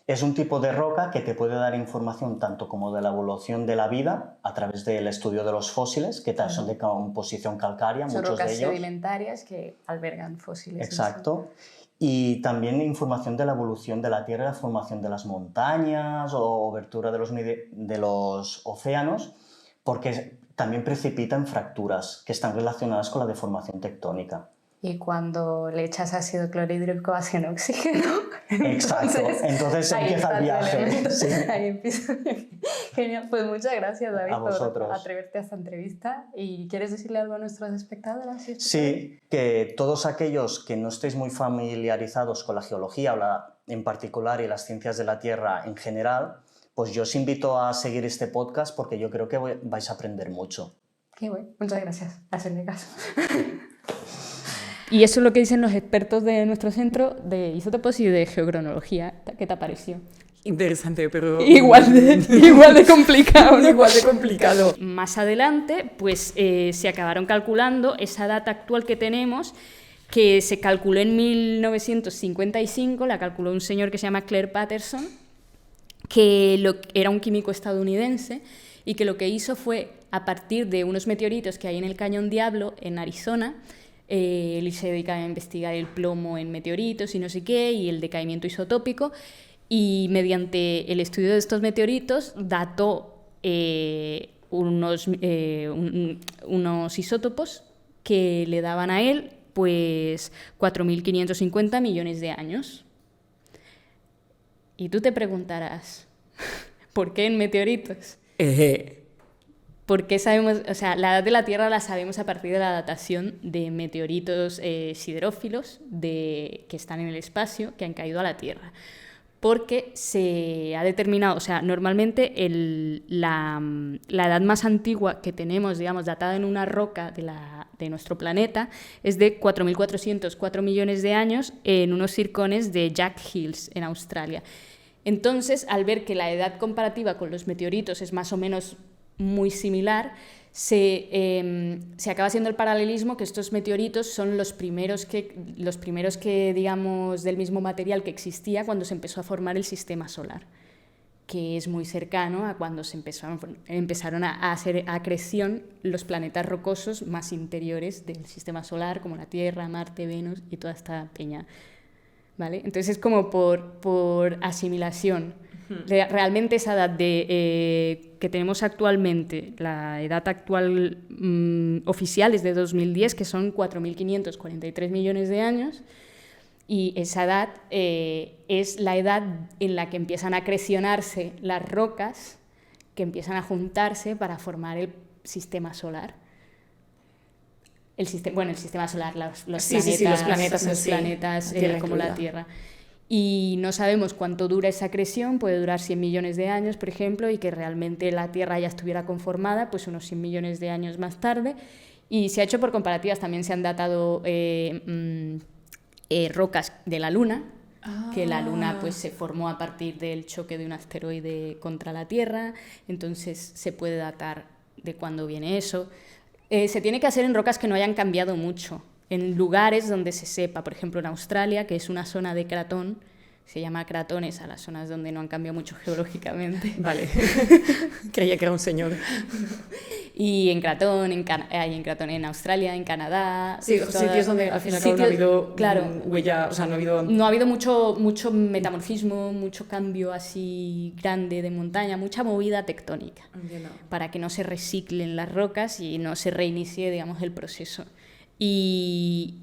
es un tipo de roca que te puede dar información tanto como de la evolución de la vida a través del estudio de los fósiles, que son de composición calcárea, Son muchos de rocas ellos. sedimentarias que albergan fósiles. Exacto. Y también información de la evolución de la Tierra, la formación de las montañas o abertura de los océanos, porque también precipitan fracturas que están relacionadas con la deformación tectónica. Y cuando le echas ácido clorhídrico hacen oxígeno. Exacto, entonces ahí empieza está el viaje. elemento. Sí. Ahí empieza. Genial, pues muchas gracias, David, A vosotros. por atreverte a esta entrevista. ¿Y quieres decirle algo a nuestros espectadores? Sí, que todos aquellos que no estéis muy familiarizados con la geología en particular y las ciencias de la Tierra en general, pues yo os invito a seguir este podcast porque yo creo que vais a aprender mucho. Qué bueno, muchas gracias. Hacerme caso. Y eso es lo que dicen los expertos de nuestro centro de isótopos y de geocronología. ¿Qué te pareció? Interesante, pero... Igual de complicado, ¿no? Igual de complicado. Más adelante, pues se acabaron calculando esa data actual que tenemos, que se calculó en 1955, la calculó un señor que se llama Clair Patterson, que era un químico estadounidense, y que lo que hizo fue, a partir de unos meteoritos que hay en el Cañón Diablo, en Arizona, él se dedicaba a investigar el plomo en meteoritos y no sé qué, y el decaimiento isotópico, y mediante el estudio de estos meteoritos dató unos isótopos que le daban a él pues 4.550 millones de años. Y tú te preguntarás, ¿por qué en meteoritos? Porque sabemos, o sea, la edad de la Tierra la sabemos a partir de la datación de meteoritos siderófilos que están en el espacio, que han caído a la Tierra. Porque se ha determinado, o sea, normalmente la edad más antigua que tenemos, digamos, datada en una roca de nuestro planeta, es de 4.404 millones de años en unos circones de Jack Hills, en Australia. Entonces, al ver que la edad comparativa con los meteoritos es más o menos muy similar, se acaba haciendo el paralelismo que estos meteoritos son los primeros que, digamos, del mismo material que existía cuando se empezó a formar el sistema solar, que es muy cercano a cuando empezaron a hacer acreción los planetas rocosos más interiores del sistema solar, como la Tierra, Marte, Venus y toda esta peña, ¿vale? Entonces es como por asimilación. Realmente esa edad que tenemos actualmente, la edad actual oficial es de 2010, que son 4.543 millones de años, y esa edad es la edad en la que empiezan a acrecionarse las rocas, que empiezan a juntarse para formar el sistema solar. El sistema solar, los planetas como la Tierra. Y no sabemos cuánto dura esa acreción, puede durar 100 millones de años, por ejemplo, y que realmente la Tierra ya estuviera conformada pues unos 100 millones de años más tarde. Y se ha hecho por comparativas, también se han datado rocas de la Luna, que la Luna pues se formó a partir del choque de un asteroide contra la Tierra, entonces se puede datar de cuándo viene eso. Se tiene que hacer en rocas que no hayan cambiado mucho, en lugares donde se sepa, por ejemplo en Australia, que es una zona de cratón, se llama cratones a las zonas donde no han cambiado mucho geológicamente. Vale, creía que era un señor. Y en Cratón, en Australia, en Canadá... Sí, sitios donde al final no ha habido huella, o sea, no ha habido mucho metamorfismo, mucho cambio así grande de montaña, mucha movida tectónica, para que no se reciclen las rocas y no se reinicie, digamos, el proceso. Y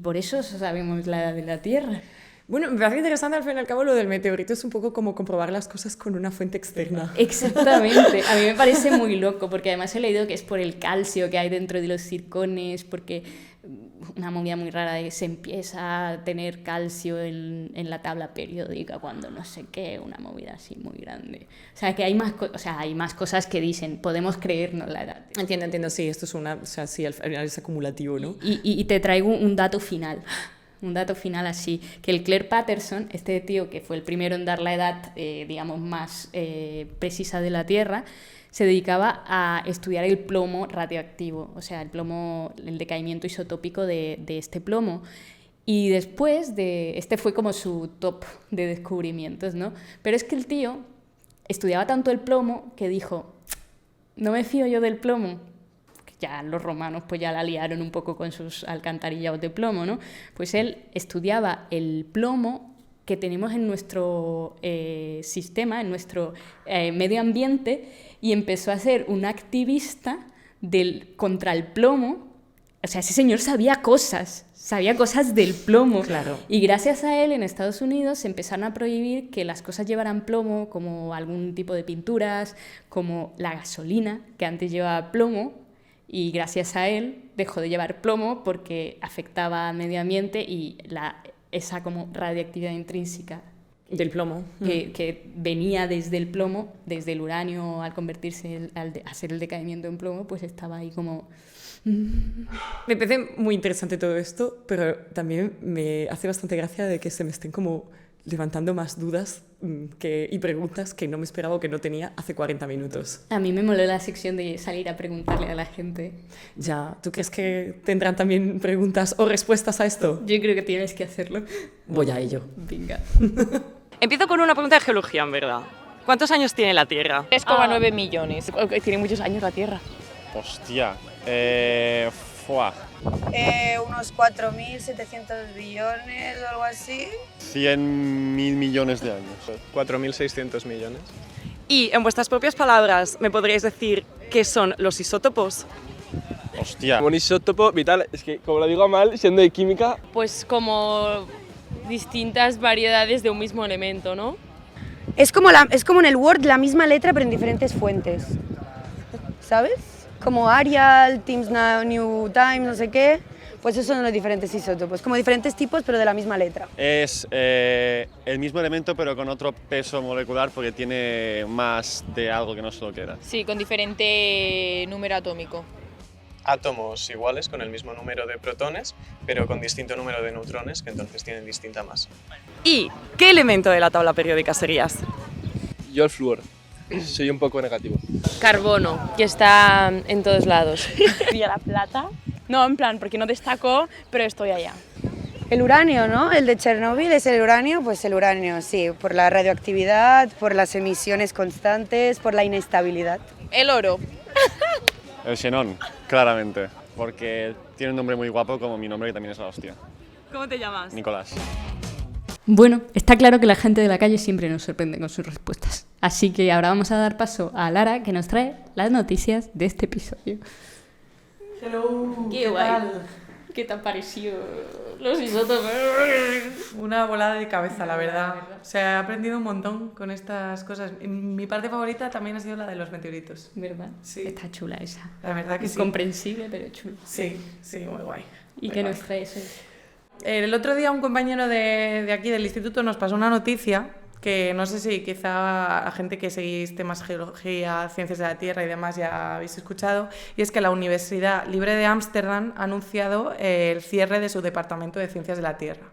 por eso sabemos la edad de la Tierra. Bueno, me parece interesante al fin y al cabo lo del meteorito, es un poco como comprobar las cosas con una fuente externa. Exactamente, a mí me parece muy loco, porque además he leído que es por el calcio que hay dentro de los circones, porque una movida muy rara de que se empieza a tener calcio en la tabla periódica cuando no sé qué, una movida así muy grande. O sea, que hay más cosas que dicen, podemos creernos la edad. Entiendo, sí, esto es sí, al final es acumulativo, ¿no? Y te traigo un dato final. Un dato final así, que el Claire Patterson, este tío que fue el primero en dar la edad, digamos, más precisa de la Tierra, se dedicaba a estudiar el plomo radioactivo, o sea, el decaimiento isotópico de este plomo. Y después este fue como su top de descubrimientos, ¿no? Pero es que el tío estudiaba tanto el plomo que dijo, no me fío yo del plomo. Ya los romanos pues ya la liaron un poco con sus alcantarillados de plomo, ¿no? Pues él estudiaba el plomo que tenemos en nuestro sistema, en nuestro medio ambiente, y empezó a ser un activista contra el plomo. O sea, ese señor sabía cosas del plomo. Claro. Y gracias a él en Estados Unidos se empezaron a prohibir que las cosas llevaran plomo, como algún tipo de pinturas, como la gasolina, que antes llevaba plomo. Y gracias a él dejó de llevar plomo porque afectaba al medio ambiente y esa como radioactividad intrínseca del plomo que venía desde el plomo, desde el uranio, al convertirse, al hacer el decaimiento en plomo, pues estaba ahí como... Me parece muy interesante todo esto, pero también me hace bastante gracia de que se me estén como levantando más dudas y preguntas que no me esperaba o que no tenía hace 40 minutos. A mí me moló la sección de salir a preguntarle a la gente. Ya, ¿tú crees que tendrán también preguntas o respuestas a esto? Yo creo que tienes que hacerlo. Voy a ello. Venga. Empiezo con una pregunta de geología, en verdad. ¿Cuántos años tiene la Tierra? 3,9 millones. Tiene muchos años la Tierra. Hostia. Unos 4.700 billones o algo así. 100.000 millones de años. 4.600 millones. Y en vuestras propias palabras, ¿me podríais decir qué son los isótopos? Hostia. Un isótopo vital, es que como lo digo mal, siendo de química... Pues como distintas variedades de un mismo elemento, ¿no? Es como en el Word la misma letra pero en diferentes fuentes. ¿Sabes? Como Arial, New Times, no sé qué. Pues esos son los diferentes isótopos, como diferentes tipos pero de la misma letra. Es el mismo elemento pero con otro peso molecular porque tiene más de algo que no solo queda. Sí, con diferente número atómico. Átomos iguales con el mismo número de protones, pero con distinto número de neutrones, que entonces tienen distinta masa. ¿Y qué elemento de la tabla periódica serías? Yo el flúor. Soy un poco negativo. Carbono, que está en todos lados. ¿Y la plata? No, en plan, porque no destacó, pero estoy allá. El uranio, ¿no? El de Chernóbil es el uranio, pues el uranio, sí, por la radioactividad, por las emisiones constantes, por la inestabilidad. El oro. El xenón, claramente, porque tiene un nombre muy guapo como mi nombre que también es la hostia. ¿Cómo te llamas? Nicolás. Bueno, está claro que la gente de la calle siempre nos sorprende con sus respuestas. Así que ahora vamos a dar paso a Lara, que nos trae las noticias de este episodio. Hello, ¡Qué guay! ¿Qué te han parecido los isótopos? Una volada de cabeza, la verdad. O sea, he aprendido un montón con estas cosas. Mi parte favorita también ha sido la de los meteoritos. ¿Verdad? Sí. Está chula esa. La verdad que sí. Comprensible, pero chula. Sí, muy guay. ¿Y qué nos traes hoy? El otro día un compañero de aquí del instituto nos pasó una noticia que no sé si quizá la gente que seguís temas geología, ciencias de la Tierra y demás ya habéis escuchado, y es que la Universidad Libre de Ámsterdam ha anunciado el cierre de su departamento de ciencias de la Tierra.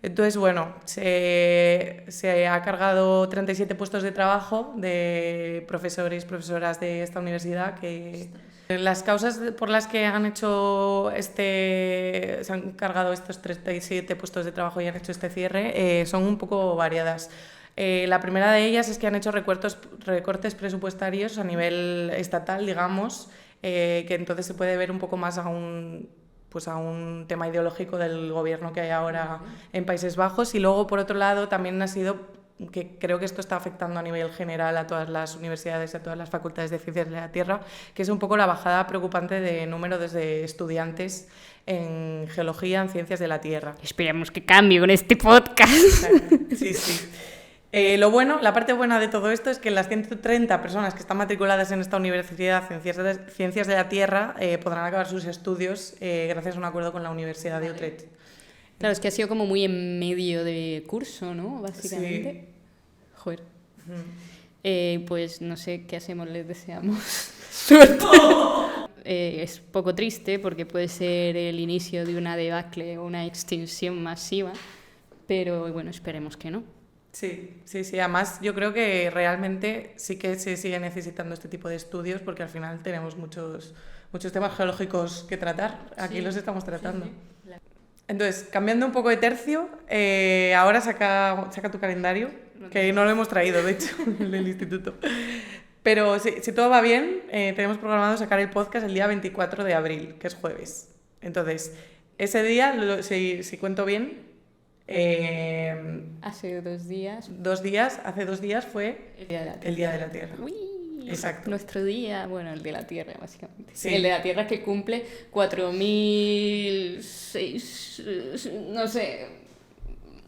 Entonces, bueno, se ha cargado 37 puestos de trabajo de profesores y profesoras de esta universidad. Que las causas por las que han hecho se han cargado estos 37 puestos de trabajo y han hecho este cierre son un poco variadas. La primera de ellas es que han hecho recortes presupuestarios a nivel estatal, digamos, que entonces se puede ver un poco más a un tema ideológico del gobierno que hay ahora en Países Bajos. Y luego, por otro lado, también ha sido, que creo que esto está afectando a nivel general a todas las universidades, a todas las facultades de Ciencias de la Tierra, que es un poco la bajada preocupante de número de estudiantes en Geología, en Ciencias de la Tierra. Esperemos que cambie con este podcast. Sí, sí. La parte buena de todo esto es que las 130 personas que están matriculadas en esta universidad en Ciencias de la Tierra podrán acabar sus estudios gracias a un acuerdo con la Universidad de Utrecht. Claro, es que ha sido como muy en medio de curso, ¿no? Básicamente. Sí. Joder. Pues no sé qué hacemos, les deseamos suerte. Es poco triste porque puede ser el inicio de una debacle o una extinción masiva, pero bueno, esperemos que no. Sí. Además, yo creo que realmente sí que se sigue necesitando este tipo de estudios porque al final tenemos muchos temas geológicos que tratar. Aquí los estamos tratando. Sí. Entonces, cambiando un poco de tercio, ahora saca tu calendario, que no lo hemos traído, de hecho, el del instituto. Pero si todo va bien, tenemos programado sacar el podcast el día 24 de abril, que es jueves. Entonces, ese día, si cuento bien, hace 2 días. Hace 2 días fue el Día de la Tierra. Uy, exacto. Nuestro día, bueno, el de la Tierra, básicamente. Sí. El de la Tierra que cumple 4.006, no sé,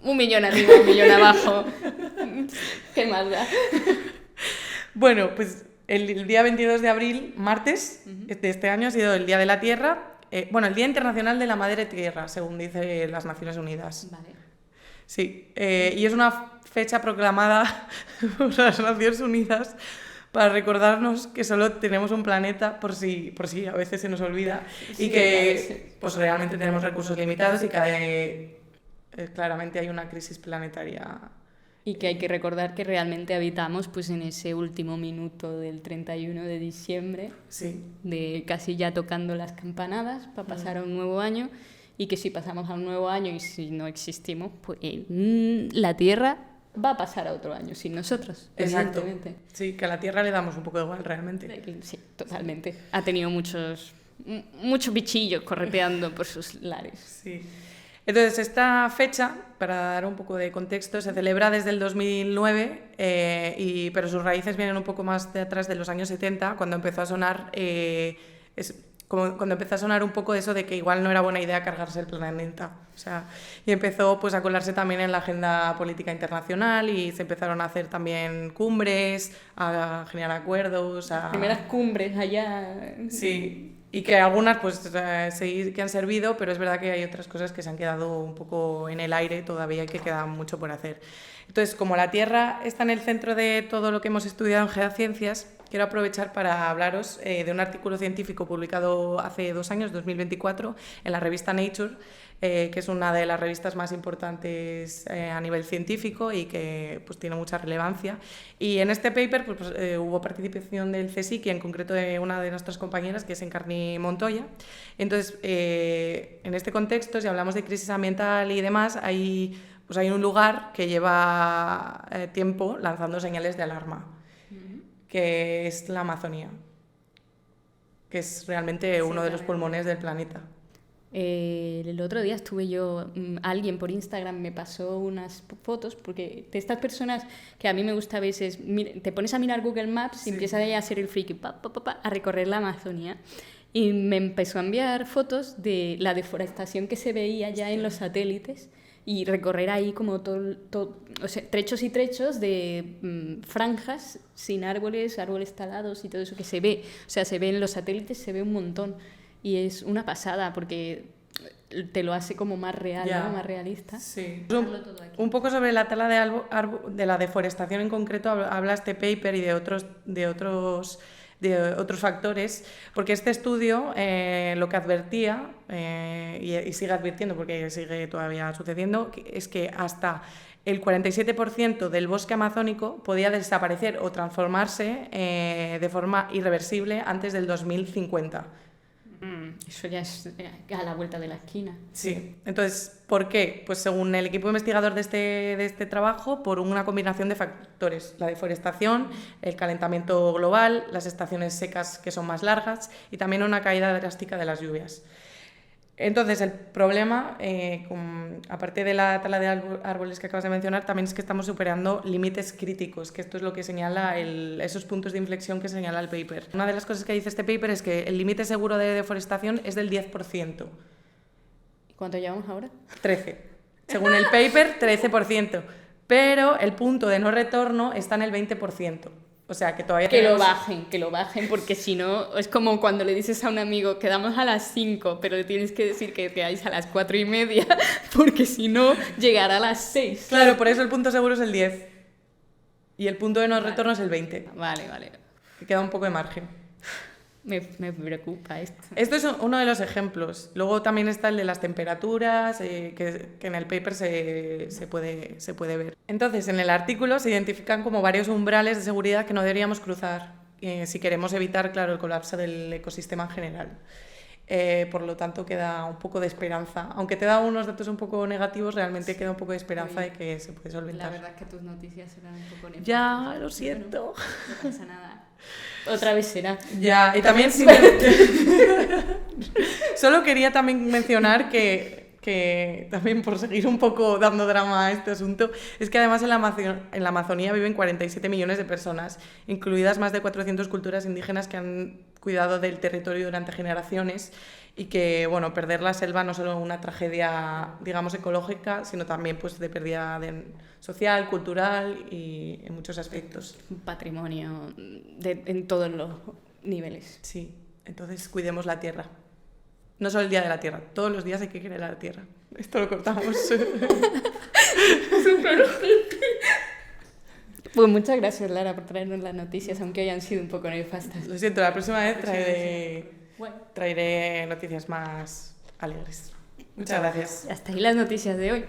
1 millón arriba, 1 millón abajo. ¿Qué más da? Bueno, pues el día 22 de abril, martes de este año, ha sido el Día de la Tierra. El Día Internacional de la Madre Tierra, según dice las Naciones Unidas. Vale. Sí, y es una fecha proclamada por las Naciones Unidas para recordarnos que solo tenemos un planeta por si a veces se nos olvida, sí, y que pues realmente tenemos recursos limitados y que claramente hay una crisis planetaria. Y que hay que recordar que realmente habitamos pues en ese último minuto del 31 de diciembre, sí, de casi ya tocando las campanadas para pasar a un nuevo año, y que si pasamos a un nuevo año y si no existimos, pues la Tierra va a pasar a otro año sin nosotros. Exacto. Sí, que a la Tierra le damos un poco igual realmente. Sí, totalmente. Ha tenido muchos bichillos correteando por sus lares. Sí. Entonces, esta fecha, para dar un poco de contexto, se celebra desde el 2009, pero sus raíces vienen un poco más de atrás, de los años 70, cuando empezó a sonar cuando empezó a sonar un poco eso de que igual no era buena idea cargarse el planeta. O sea, y empezó pues a colarse también en la agenda política internacional y se empezaron a hacer también cumbres, a generar acuerdos. Primeras cumbres allá. Sí. Y que algunas pues sí que han servido, pero es verdad que hay otras cosas que se han quedado un poco en el aire todavía y que queda mucho por hacer. Entonces, como la Tierra está en el centro de todo lo que hemos estudiado en Geociencias, quiero aprovechar para hablaros de un artículo científico publicado hace 2 años, 2024, en la revista Nature, que es una de las revistas más importantes a nivel científico y que pues, tiene mucha relevancia. Y en este paper hubo participación del CSIC y en concreto de una de nuestras compañeras, que es Encarni Montoya. Entonces, en este contexto, si hablamos de crisis ambiental y demás, hay un lugar que lleva tiempo lanzando señales de alarma, que es la Amazonía, que es realmente uno de los pulmones del planeta. El otro día estuve yo, alguien por Instagram me pasó unas fotos, porque de estas personas que a mí me gusta a veces, te pones a mirar Google Maps y empiezas a hacer el friki, a recorrer la Amazonía, y me empezó a enviar fotos de la deforestación que se veía ya en los satélites, y recorrer ahí como o sea, trechos y trechos de franjas sin árboles talados y todo eso que se ve. O sea, se ve en los satélites, se ve un montón. Y es una pasada porque te lo hace como más real, ¿no? Más realista. Sí. Un poco sobre la tala de la deforestación en concreto habla este paper y de otros de otros factores, porque este estudio lo que advertía, y sigue advirtiendo porque sigue todavía sucediendo, es que hasta el 47% del bosque amazónico podía desaparecer o transformarse de forma irreversible antes del 2050. Eso ya es a la vuelta de la esquina. Sí, entonces, ¿por qué? Pues según el equipo investigador de este trabajo, por una combinación de factores: la deforestación, el calentamiento global, las estaciones secas que son más largas y también una caída drástica de las lluvias. Entonces, el problema, aparte de la tala de árboles que acabas de mencionar, también es que estamos superando límites críticos, que esto es lo que señala esos puntos de inflexión que señala el paper. Una de las cosas que dice este paper es que el límite seguro de deforestación es del 10%. ¿Y cuánto llevamos ahora? 13%. Según el paper, 13%. Pero el punto de no retorno está en el 20%. O sea, que todavía que lo bajen, porque si no, es como cuando le dices a un amigo, quedamos a las 5, pero le tienes que decir que quedáis a las 4:30, porque si no, llegará a las 6. Claro, por eso el punto seguro es el 10. Y el punto de no retorno es el 20. Vale. Que queda un poco de margen. Me preocupa esto. Esto es uno de los ejemplos. Luego también está el de las temperaturas, que en el paper se puede ver. Entonces, en el artículo se identifican como varios umbrales de seguridad que no deberíamos cruzar si queremos evitar, claro, el colapso del ecosistema en general. Por lo tanto, queda un poco de esperanza. Aunque te da unos datos un poco negativos, realmente queda un poco de esperanza de que se puede solventar. La verdad es que tus noticias eran un poco nefastas. Ya, lo siento. Bueno, no pasa nada. Otra vez será. Ya, y también solo quería también mencionar que también por seguir un poco dando drama a este asunto, es que además en la Amazonía viven 47 millones de personas, incluidas más de 400 culturas indígenas que han cuidado del territorio durante generaciones, y que, bueno, perder la selva no solo es una tragedia, digamos, ecológica, sino también pues de pérdida social, cultural y en muchos aspectos. Un patrimonio en todos los niveles. Sí, entonces cuidemos la tierra. No solo el Día de la Tierra, todos los días hay que querer la tierra. Esto lo cortamos. Pues muchas gracias, Lara, por traernos las noticias, aunque hayan sido un poco nefastas. Lo siento, la próxima vez traeré noticias más alegres. Muchas gracias. Hasta ahí las noticias de hoy.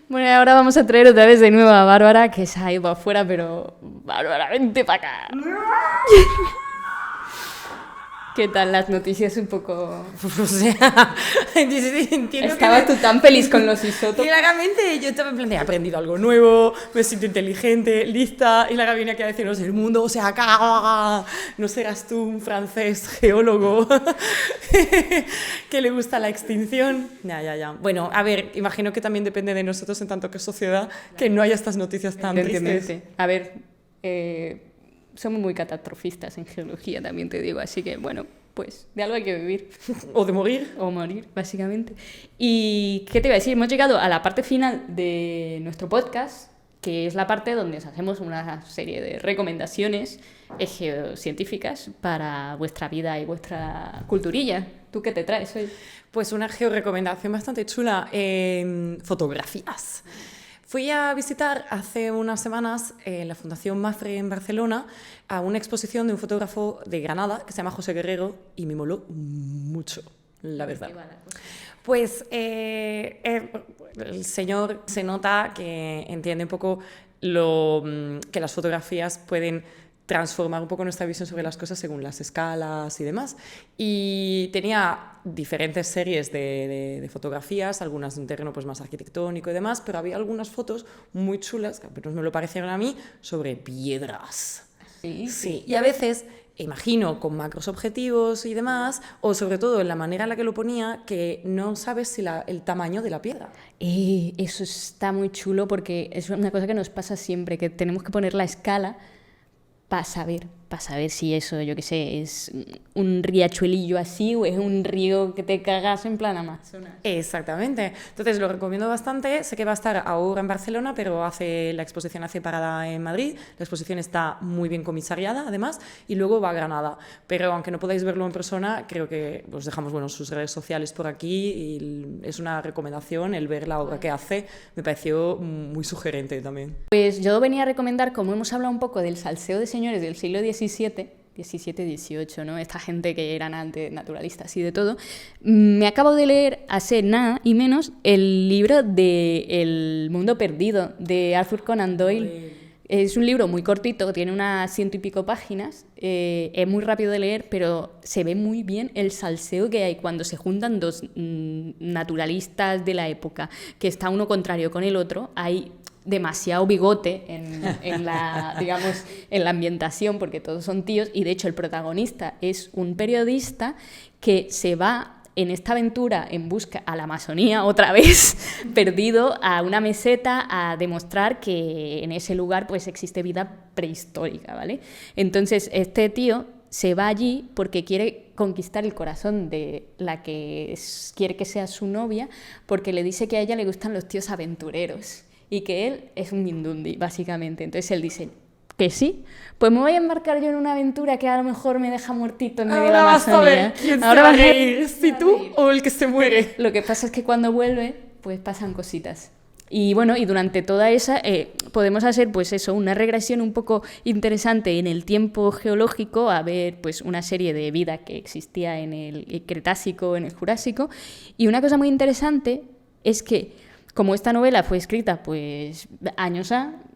Bueno, y ahora vamos a traer otra vez de nuevo a Bárbara, que se ha ido afuera, pero Bárbara, vente para acá. ¿Qué tal las noticias? Un poco... O sea, entiendo. Estabas tú tan feliz con los isótopos. Y claramente yo estaba en plan de, he aprendido algo nuevo, me siento inteligente, lista, y la Gaby viene aquí a decirnos el mundo, o sea, no serás tú un francés geólogo que le gusta la extinción. Ya. Bueno, a ver, imagino que también depende de nosotros en tanto que sociedad que no haya estas noticias tan tristes. A ver, somos muy catastrofistas en geología, también te digo, así que bueno, pues de algo hay que vivir. O de morir. O morir, básicamente. Y, ¿qué te iba a decir? Hemos llegado a la parte final de nuestro podcast, que es la parte donde os hacemos una serie de recomendaciones geocientíficas para vuestra vida y vuestra culturilla. ¿Tú qué te traes hoy? Pues una georrecomendación bastante chula, fotografías. Fui a visitar hace unas semanas en la Fundación Mafre en Barcelona a una exposición de un fotógrafo de Granada que se llama José Guerrero y me moló mucho, la verdad. Pues el señor se nota que entiende un poco que las fotografías pueden transformar un poco nuestra visión sobre las cosas según las escalas y demás. Y tenía diferentes series de fotografías, algunas de un terreno pues más arquitectónico y demás, pero había algunas fotos muy chulas, que apenas me lo parecieron a mí, sobre piedras. Sí. Y a veces, imagino, con macros objetivos y demás, o sobre todo en la manera en la que lo ponía, que no sabes si el tamaño de la piedra. Eso está muy chulo porque es una cosa que nos pasa siempre, que tenemos que poner la escala para saber si eso, yo qué sé, es un riachuelillo así o es un río que te cagas en plan Amazonas. Exactamente. Entonces lo recomiendo bastante. Sé que va a estar ahora en Barcelona, pero la exposición hace parada en Madrid. La exposición está muy bien comisariada, además, y luego va a Granada. Pero aunque no podáis verlo en persona, creo que os dejamos sus redes sociales por aquí y es una recomendación el ver la obra que hace. Me pareció muy sugerente también. Pues yo venía a recomendar, como hemos hablado un poco del salseo de señores del siglo XVII, XVII, XVIII, ¿no? Esta gente que eran antes naturalistas y de todo. Me acabo de leer hace nada y menos el libro de El mundo perdido, de Arthur Conan Doyle. Es un libro muy cortito, tiene unas 100 y pico páginas, es muy rápido de leer, pero se ve muy bien el salseo que hay cuando se juntan dos naturalistas de la época, que está uno contrario con el otro. Hay demasiado bigote en la, digamos, en la ambientación, porque todos son tíos, y de hecho el protagonista es un periodista que se va en esta aventura en busca a la Amazonía, otra vez, perdido a una meseta a demostrar que en ese lugar pues existe vida prehistórica, ¿vale? Entonces este tío se va allí porque quiere conquistar el corazón de la que quiere que sea su novia, porque le dice que a ella le gustan los tíos aventureros y que él es un mindundi, básicamente. Entonces él dice que sí, pues me voy a embarcar yo en una aventura que a lo mejor me deja muertito en medio de la Amazonía. Ahora vas a ver quién se va a reír, si tú o el que se muere. Lo que pasa es que cuando vuelve, pues pasan cositas. Y bueno, y durante toda esa podemos hacer pues eso, una regresión un poco interesante en el tiempo geológico, a ver pues una serie de vida que existía en el Cretácico, en el Jurásico. Y una cosa muy interesante es que, como esta novela fue escrita pues años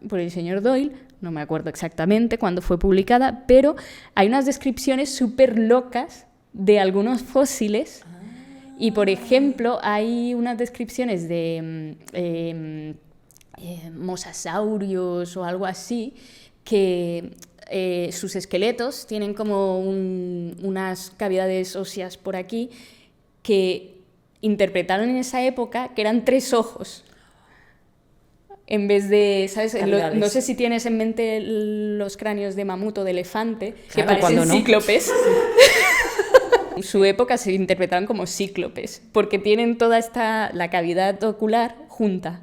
por el señor Doyle, no me acuerdo exactamente cuándo fue publicada, pero hay unas descripciones súper locas de algunos fósiles. Y, por ejemplo, hay unas descripciones de mosasaurios o algo así, que sus esqueletos tienen como unas cavidades óseas por aquí que interpretaron en esa época que eran 3 ojos. En vez de, ¿sabes? No sé si tienes en mente los cráneos de mamut o de elefante, que parecen cíclopes. En su época se interpretaban como cíclopes, porque tienen toda la cavidad ocular junta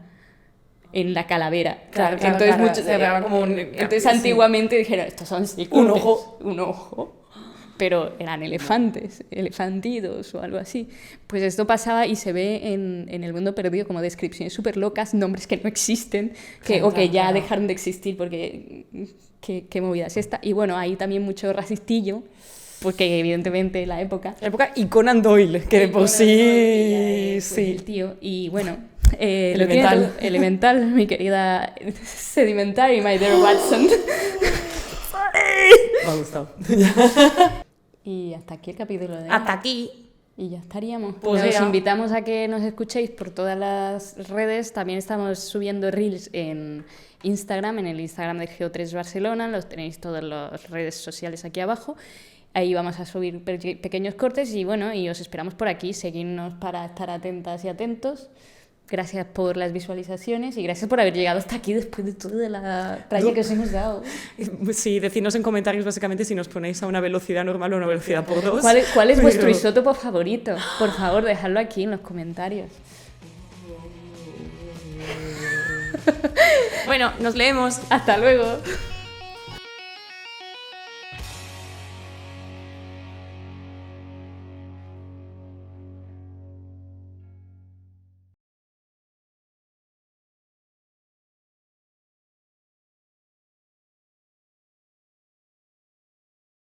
en la calavera. Claro, entonces antiguamente dijeron, estos son cíclopes. Un ojo. Pero eran elefantidos o algo así. Pues esto pasaba y se ve en El mundo perdido como descripciones súper locas, nombres que no existen, o que ya dejaron de existir porque qué movida es esta. Y bueno, hay también mucho racistillo, porque evidentemente la época y Conan Doyle, que de por sí... sí. El tío, y bueno... Elemental, mi querida Sedimentary, my dear Watson. Me ha gustado. Y hasta aquí el capítulo de hoy. Hasta aquí. Y ya estaríamos. Pues os invitamos a que nos escuchéis por todas las redes. También estamos subiendo reels en Instagram, en el Instagram de Geo3 Barcelona. Los tenéis todas las redes sociales aquí abajo. Ahí vamos a subir pequeños cortes y bueno, y os esperamos por aquí. Seguidnos para estar atentas y atentos. Gracias por las visualizaciones y gracias por haber llegado hasta aquí después de toda la tralla que os hemos dado. Sí, decidnos en comentarios básicamente si nos ponéis a una velocidad normal o a una velocidad por 2. ¿Cuál es vuestro isótopo favorito? Por favor, dejadlo aquí en los comentarios. Bueno, nos leemos. Hasta luego.